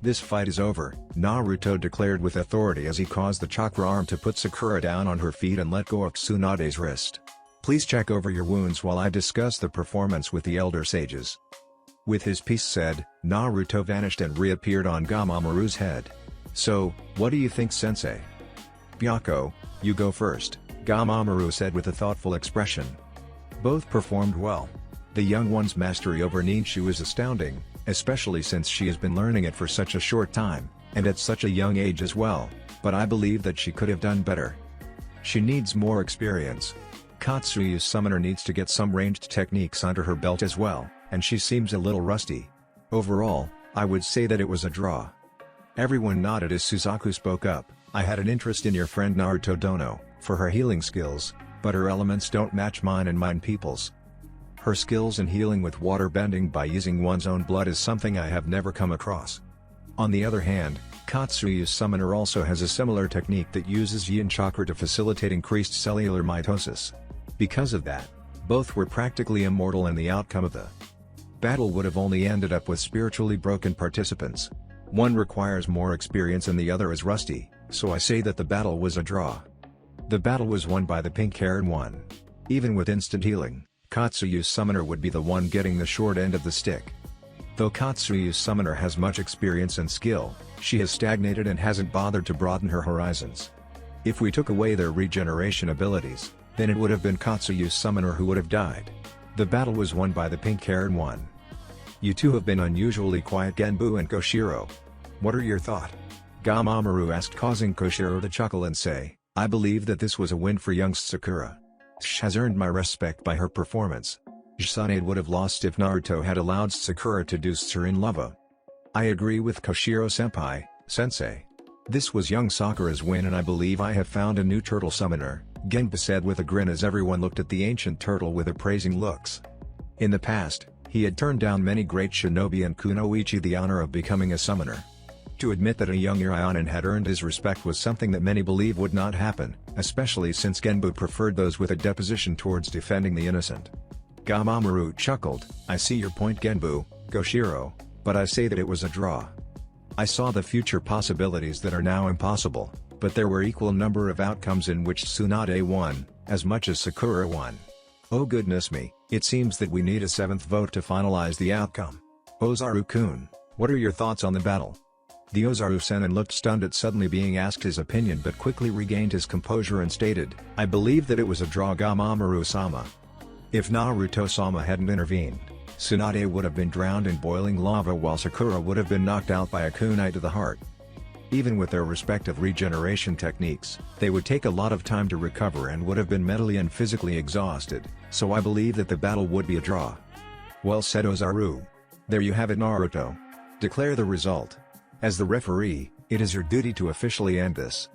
This fight is over, Naruto declared with authority as he caused the chakra arm to put Sakura down on her feet and let go of Tsunade's wrist. Please check over your wounds while I discuss the performance with the elder sages. With his piece said, Naruto vanished and reappeared on Gamamaru's head. So, what do you think, sensei? Byako, you go first, Gamamaru said with a thoughtful expression. Both performed well. The young one's mastery over ninja is astounding, especially since she has been learning it for such a short time, and at such a young age as well, but I believe that she could have done better. She needs more experience. Katsuyu's summoner needs to get some ranged techniques under her belt as well, and she seems a little rusty. Overall, I would say that it was a draw. Everyone nodded as Suzaku spoke up. I had an interest in your friend Naruto Dono, for her healing skills, but her elements don't match mine and mine people's. Her skills in healing with water bending by using one's own blood is something I have never come across. On the other hand, Katsuyu's summoner also has a similar technique that uses yin chakra to facilitate increased cellular mitosis. Because of that, both were practically immortal and the outcome of the battle would have only ended up with spiritually broken participants. One requires more experience and the other is rusty, so I say that the battle was a draw. The battle was won by the pink-haired one. Even with instant healing, Katsuyu's summoner would be the one getting the short end of the stick. Though Katsuyu's summoner has much experience and skill, she has stagnated and hasn't bothered to broaden her horizons. If we took away their regeneration abilities, then it would have been Katsuyu's summoner who would have died. The battle was won by the pink-haired one. You two have been unusually quiet, Genbu and Koshiro. What are your thoughts? Gamamaru asked, causing Koshiro to chuckle and say, I believe that this was a win for young Sakura. She has earned my respect by her performance. Tsunade would have lost if Naruto had allowed Sakura to douse her in lava. I agree with Koshiro-senpai, sensei. This was young Sakura's win and I believe I have found a new turtle summoner, Genba said with a grin as everyone looked at the ancient turtle with appraising looks. In the past, he had turned down many great shinobi and kunoichi the honor of becoming a summoner. To admit that a young Irainen had earned his respect was something that many believe would not happen, especially since Genbu preferred those with a deposition towards defending the innocent. Gamamaru chuckled, I see your point Genbu, Goshiro, but I say that it was a draw. I saw the future possibilities that are now impossible, but there were equal number of outcomes in which Tsunade won, as much as Sakura won. Oh goodness me, it seems that we need a 7th vote to finalize the outcome. Ozaru-kun, what are your thoughts on the battle? The Ozaru-senin looked stunned at suddenly being asked his opinion but quickly regained his composure and stated, I believe that it was a draw Gamamaru-sama. If Naruto-sama hadn't intervened, Tsunade would have been drowned in boiling lava while Sakura would have been knocked out by a kunai to the heart. Even with their respective regeneration techniques, they would take a lot of time to recover and would have been mentally and physically exhausted, so I believe that the battle would be a draw. Well said Ozaru. There you have it Naruto. Declare the result. As the referee, it is your duty to officially end this.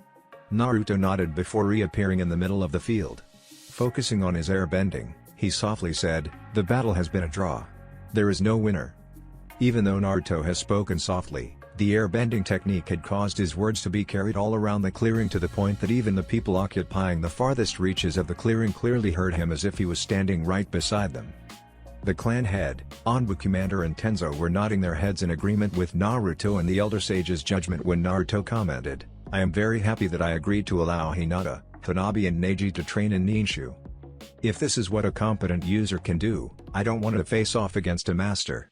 Naruto nodded before reappearing in the middle of the field. Focusing on his airbending, he softly said, the battle has been a draw. There is no winner. Even though Naruto has spoken softly, the airbending technique had caused his words to be carried all around the clearing to the point that even the people occupying the farthest reaches of the clearing clearly heard him as if he was standing right beside them. The clan head, Anbu Commander and Tenzo were nodding their heads in agreement with Naruto and the Elder Sage's judgment when Naruto commented, I am very happy that I agreed to allow Hinata, Hanabi and Neji to train in Ninshu. If this is what a competent user can do, I don't want to face off against a master.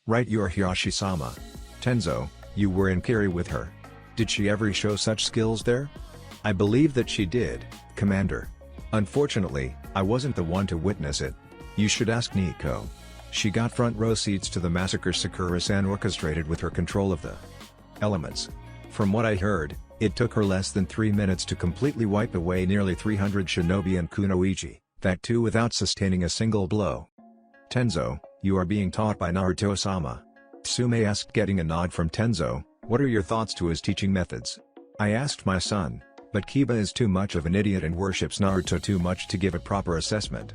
Right, you're Hiyashi-sama. Tenzo, you were in Kiri with her. Did she ever show such skills there? I believe that she did, Commander. Unfortunately, I wasn't the one to witness it. You should ask Nico. She got front row seats to the massacre Sakura-san orchestrated with her control of the elements. From what I heard, it took her less than 3 minutes to completely wipe away nearly 300 shinobi and kunoichi, that too without sustaining a single blow. Tenzo, you are being taught by Naruto-sama. Tsume asked getting a nod from Tenzo, what are your thoughts to his teaching methods? I asked my son, but Kiba is too much of an idiot and worships Naruto too much to give a proper assessment.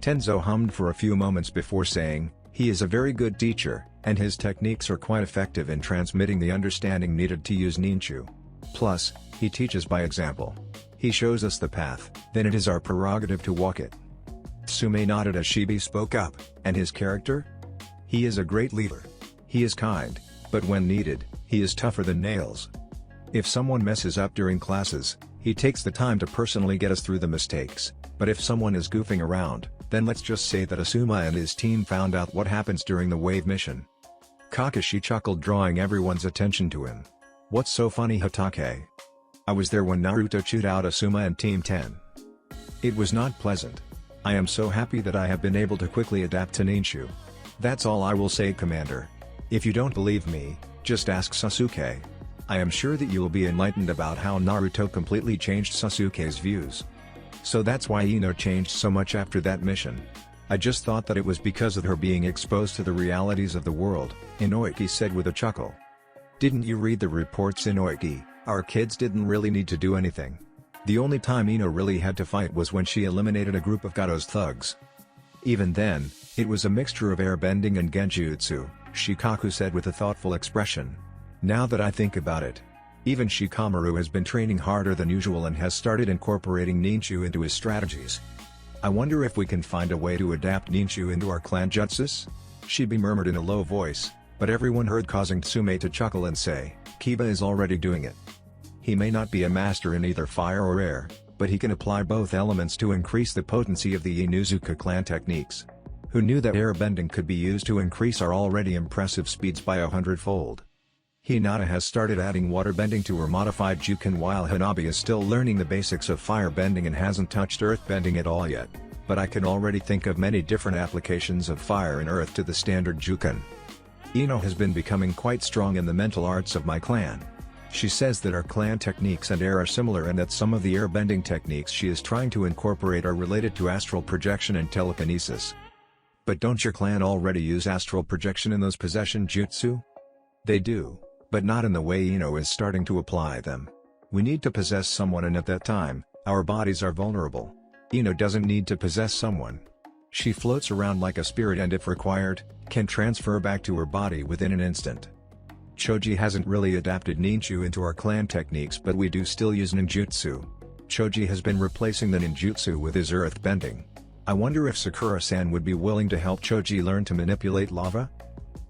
Tenzo hummed for a few moments before saying, he is a very good teacher, and his techniques are quite effective in transmitting the understanding needed to use Ninshu. Plus, he teaches by example. He shows us the path, then it is our prerogative to walk it. Tsume nodded as Shibi spoke up, and his character? He is a great leader. He is kind, but when needed, he is tougher than nails. If someone messes up during classes, he takes the time to personally get us through the mistakes, but if someone is goofing around, then let's just say that Asuma and his team found out what happens during the wave mission. Kakashi chuckled, drawing everyone's attention to him. What's so funny, Hokage? I was there when Naruto chewed out Asuma and Team 10. It was not pleasant. I am so happy that I have been able to quickly adapt to Ninshu. That's all I will say, Commander. If you don't believe me, just ask Sasuke. I am sure that you will be enlightened about how Naruto completely changed Sasuke's views. So that's why Ino changed so much after that mission. I just thought that it was because of her being exposed to the realities of the world, Inoiki said with a chuckle. Didn't you read the reports, Inoiki? Our kids didn't really need to do anything. The only time Ino really had to fight was when she eliminated a group of Gado's thugs. Even then, it was a mixture of airbending and genjutsu, Shikaku said with a thoughtful expression. Now that I think about it, even Shikamaru has been training harder than usual and has started incorporating Ninshu into his strategies. I wonder if we can find a way to adapt Ninshu into our clan jutsus? Shibi murmured in a low voice, but everyone heard, causing Tsume to chuckle and say, Kiba is already doing it. He may not be a master in either fire or air, but he can apply both elements to increase the potency of the Inuzuka clan techniques. Who knew that airbending could be used to increase our already impressive speeds by 100-fold? Hinata has started adding waterbending to her modified Juken while Hanabi is still learning the basics of firebending and hasn't touched earthbending at all yet, but I can already think of many different applications of fire and earth to the standard Juken. Ino has been becoming quite strong in the mental arts of my clan. She says that our clan techniques and air are similar and that some of the airbending techniques she is trying to incorporate are related to astral projection and telekinesis. But don't your clan already use astral projection in those possession jutsu? They do, but not in the way Ino is starting to apply them. We need to possess someone, and at that time, our bodies are vulnerable. Ino doesn't need to possess someone. She floats around like a spirit and if required, can transfer back to her body within an instant. Choji hasn't really adapted Ninshu into our clan techniques, but we do still use ninjutsu. Choji has been replacing the ninjutsu with his earth bending. I wonder if Sakura-san would be willing to help Choji learn to manipulate lava?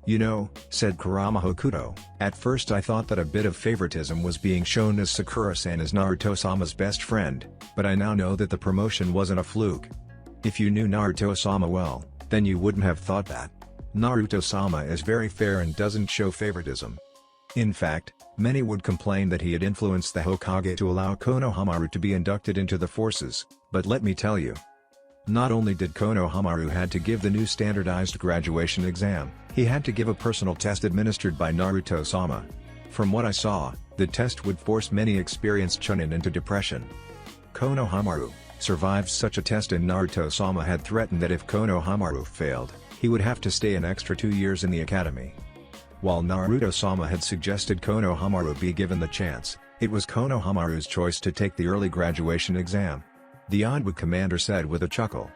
You know, said Kurama Hokuto, at first I thought that a bit of favoritism was being shown as Sakura-san is Naruto-sama's best friend, but I now know that the promotion wasn't a fluke. If you knew Naruto-sama well, then you wouldn't have thought that. Naruto-sama is very fair and doesn't show favoritism. In fact, many would complain that he had influenced the Hokage to allow Konohamaru to be inducted into the forces, but let me tell you. Not only did Konohamaru had to give the new standardized graduation exam, he had to give a personal test administered by Naruto-sama. From what I saw, the test would force many experienced chunin into depression. Konohamaru survived such a test, and Naruto-sama had threatened that if Konohamaru failed, he would have to stay an extra 2 years in the academy. While Naruto-sama had suggested Konohamaru be given the chance, it was Konohamaru's choice to take the early graduation exam. The Onwa commander said with a chuckle.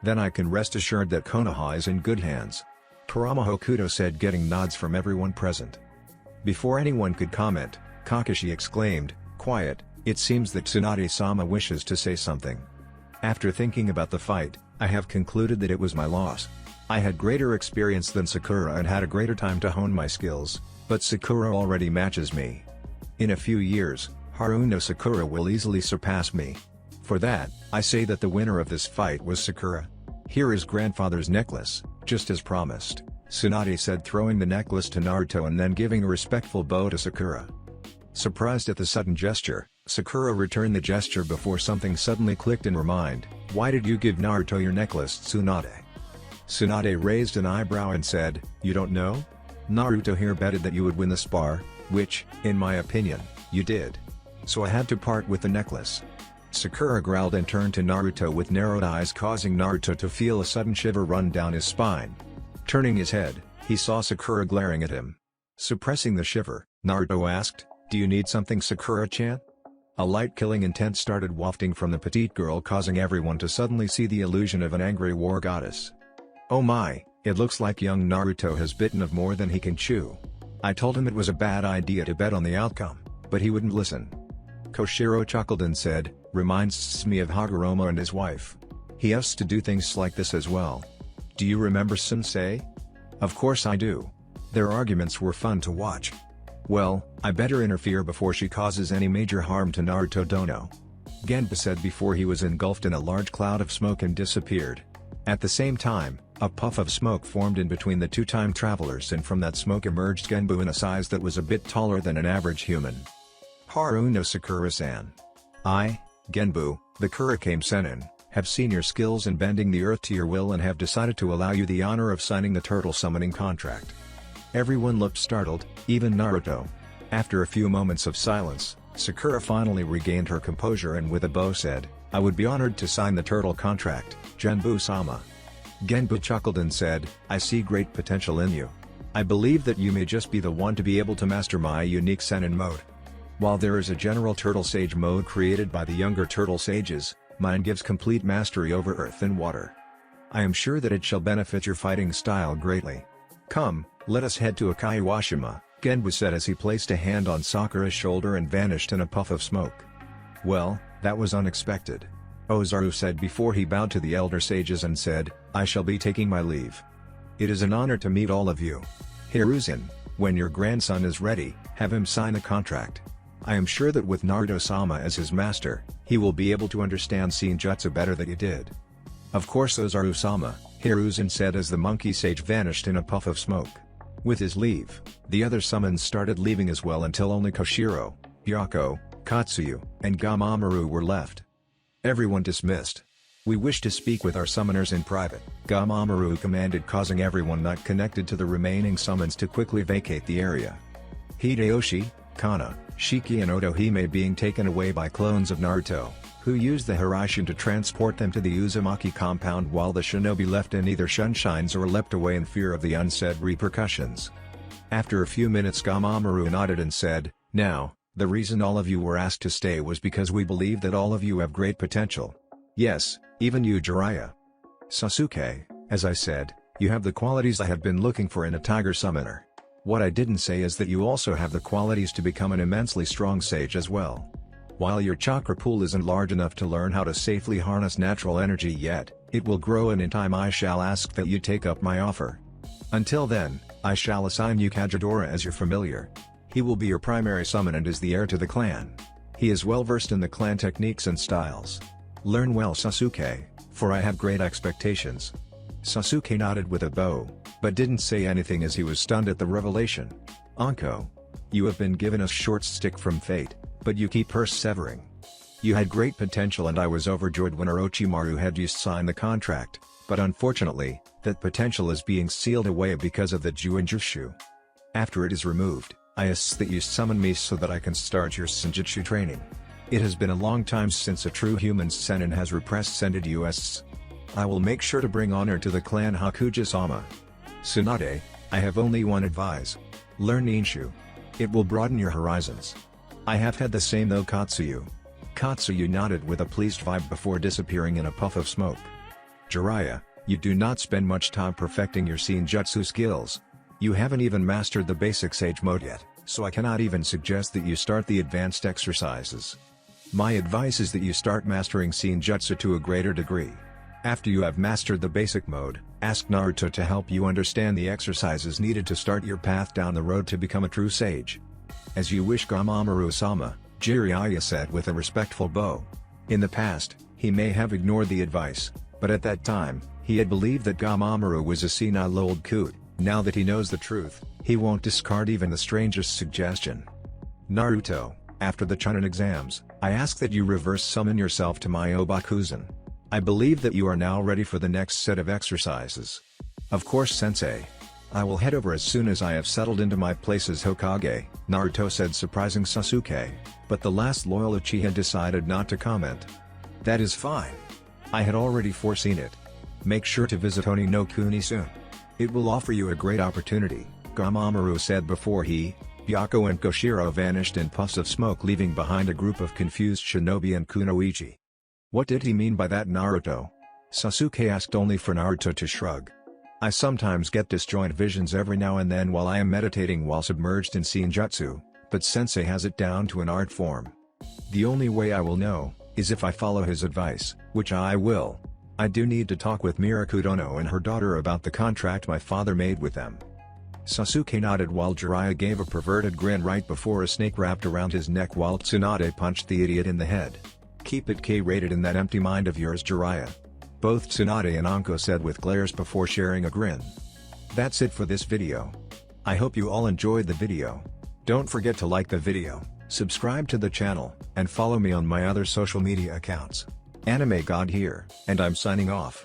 Then I can rest assured that Konoha is in good hands. Kurama Hokuto said, getting nods from everyone present. Before anyone could comment, Kakashi exclaimed, "Quiet, it seems that Tsunade-sama wishes to say something. After thinking about the fight, I have concluded that it was my loss. I had greater experience than Sakura and had a greater time to hone my skills, but Sakura already matches me. In a few years, Haruno Sakura will easily surpass me. For that, I say that the winner of this fight was Sakura. Here is grandfather's necklace, just as promised," Tsunade said, throwing the necklace to Naruto and then giving a respectful bow to Sakura. Surprised at the sudden gesture, Sakura returned the gesture before something suddenly clicked in her mind. "Why did you give Naruto your necklace, Tsunade?" Tsunade raised an eyebrow and said, "You don't know? Naruto here betted that you would win the spar, which, in my opinion, you did. So I had to part with the necklace." Sakura growled and turned to Naruto with narrowed eyes, causing Naruto to feel a sudden shiver run down his spine. Turning his head, he saw Sakura glaring at him. Suppressing the shiver, Naruto asked, "Do you need something, Sakura-chan?" A light-killing intent started wafting from the petite girl, causing everyone to suddenly see the illusion of an angry war goddess. "Oh my, it looks like young Naruto has bitten of more than he can chew. I told him it was a bad idea to bet on the outcome, but he wouldn't listen." Koshiro chuckled and said, "Reminds me of Hagoromo and his wife. He used to do things like this as well. Do you remember, sensei?" "Of course I do. Their arguments were fun to watch." "Well, I better interfere before she causes any major harm to Naruto Dono," Genba said before he was engulfed in a large cloud of smoke and disappeared. At the same time, a puff of smoke formed in between the two time travelers, and from that smoke emerged Genbu in a size that was a bit taller than an average human. "Haruno Sakura-san. I, Genbu, the Kurikame Sennin, have seen your skills in bending the earth to your will and have decided to allow you the honor of signing the turtle summoning contract." Everyone looked startled, even Naruto. After a few moments of silence, Sakura finally regained her composure and with a bow said, "I would be honored to sign the turtle contract, Genbu-sama." Genbu chuckled and said, "I see great potential in you. I believe that you may just be the one to be able to master my unique Sennin mode. While there is a general Turtle Sage mode created by the younger Turtle Sages, mine gives complete mastery over earth and water. I am sure that it shall benefit your fighting style greatly. Come, let us head to Akaiwashima," Genbu said as he placed a hand on Sakura's shoulder and vanished in a puff of smoke. "Well, that was unexpected," Ozaru said before he bowed to the elder sages and said, "I shall be taking my leave. It is an honor to meet all of you. Hiruzen, when your grandson is ready, have him sign the contract. I am sure that with Naruto-sama as his master, he will be able to understand Senjutsu better than you did." "Of course, Ozaru-sama," Hiruzen said as the monkey sage vanished in a puff of smoke. With his leave, the other summons started leaving as well until only Koshiro, Hyako, Katsuyu, and Gamamaru were left. Everyone dismissed. "We wish to speak with our summoners in private," Gamamaru commanded, causing everyone not connected to the remaining summons to quickly vacate the area. Hideyoshi, Kana, Shiki and Otohime being taken away by clones of Naruto, who used the Hiraishin to transport them to the Uzumaki compound, while the shinobi left in either sunshines or leapt away in fear of the unsaid repercussions. After a few minutes, Gamamaru nodded and said, "Now, the reason all of you were asked to stay was because we believe that all of you have great potential. Yes, even you, Jiraiya. Sasuke, as I said, you have the qualities I have been looking for in a tiger summoner. What I didn't say is that you also have the qualities to become an immensely strong sage as well. While your chakra pool isn't large enough to learn how to safely harness natural energy yet, It will grow, and in time I shall ask that you take up my offer. Until then, I shall assign you Kajidora as your familiar. He will be your primary summon and is the heir to the clan. He is well versed in the clan techniques and styles. Learn well, Sasuke, for I have great expectations." Sasuke nodded with a bow, but didn't say anything as he was stunned at the revelation. "Anko, you have been given a short stick from fate, but you keep persevering. You had great potential and I was overjoyed when Orochimaru had you sign the contract, but unfortunately, that potential is being sealed away because of the Juinjutsu. After it is removed, I ask that you summon me so that I can start your Senjutsu training. It has been a long time since a true human Sennin has repressed Senjutsu. I will make sure to bring honor to the clan Hokage-sama. Tsunade, I have only one advice. Learn Ninshu. It will broaden your horizons. I have had the same though, Katsuyu." Katsuyu nodded with a pleased vibe before disappearing in a puff of smoke. "Jiraiya, you do not spend much time perfecting your Senjutsu skills. You haven't even mastered the basic Sage mode yet, so I cannot even suggest that you start the advanced exercises. My advice is that you start mastering Senjutsu to a greater degree. After you have mastered the basic mode, ask Naruto to help you understand the exercises needed to start your path down the road to become a true sage." "As you wish, Gamamaru-sama," Jiraiya said with a respectful bow. In the past, he may have ignored the advice, but at that time, he had believed that Gamamaru was a senile old coot. Now that he knows the truth, he won't discard even the strangest suggestion. "Naruto, after the Chunin exams, I ask that you reverse summon yourself to my Obakuzan. I believe that you are now ready for the next set of exercises." "Of course, sensei. I will head over as soon as I have settled into my place as Hokage," Naruto said, surprising Sasuke, but the last loyal Uchiha decided not to comment. "That is fine. I had already foreseen it. Make sure to visit Oni no Kuni soon. It will offer you a great opportunity," Gamamaru said before he, Byakko and Koshiro vanished in puffs of smoke, leaving behind a group of confused shinobi and kunoichi. "What did he mean by that, Naruto?" Sasuke asked, only for Naruto to shrug. "I sometimes get disjoint visions every now and then while I am meditating while submerged in Senjutsu, but sensei has it down to an art form. The only way I will know, is if I follow his advice, which I will. I do need to talk with Mirakudono and her daughter about the contract my father made with them." Sasuke nodded while Jiraiya gave a perverted grin right before a snake wrapped around his neck while Tsunade punched the idiot in the head. "Keep it K-rated in that empty mind of yours, Jiraiya," both Tsunade and Anko said with glares before sharing a grin. That's it for this video. I hope you all enjoyed the video. Don't forget to like the video, subscribe to the channel, and follow me on my other social media accounts. Anime God here, and I'm signing off.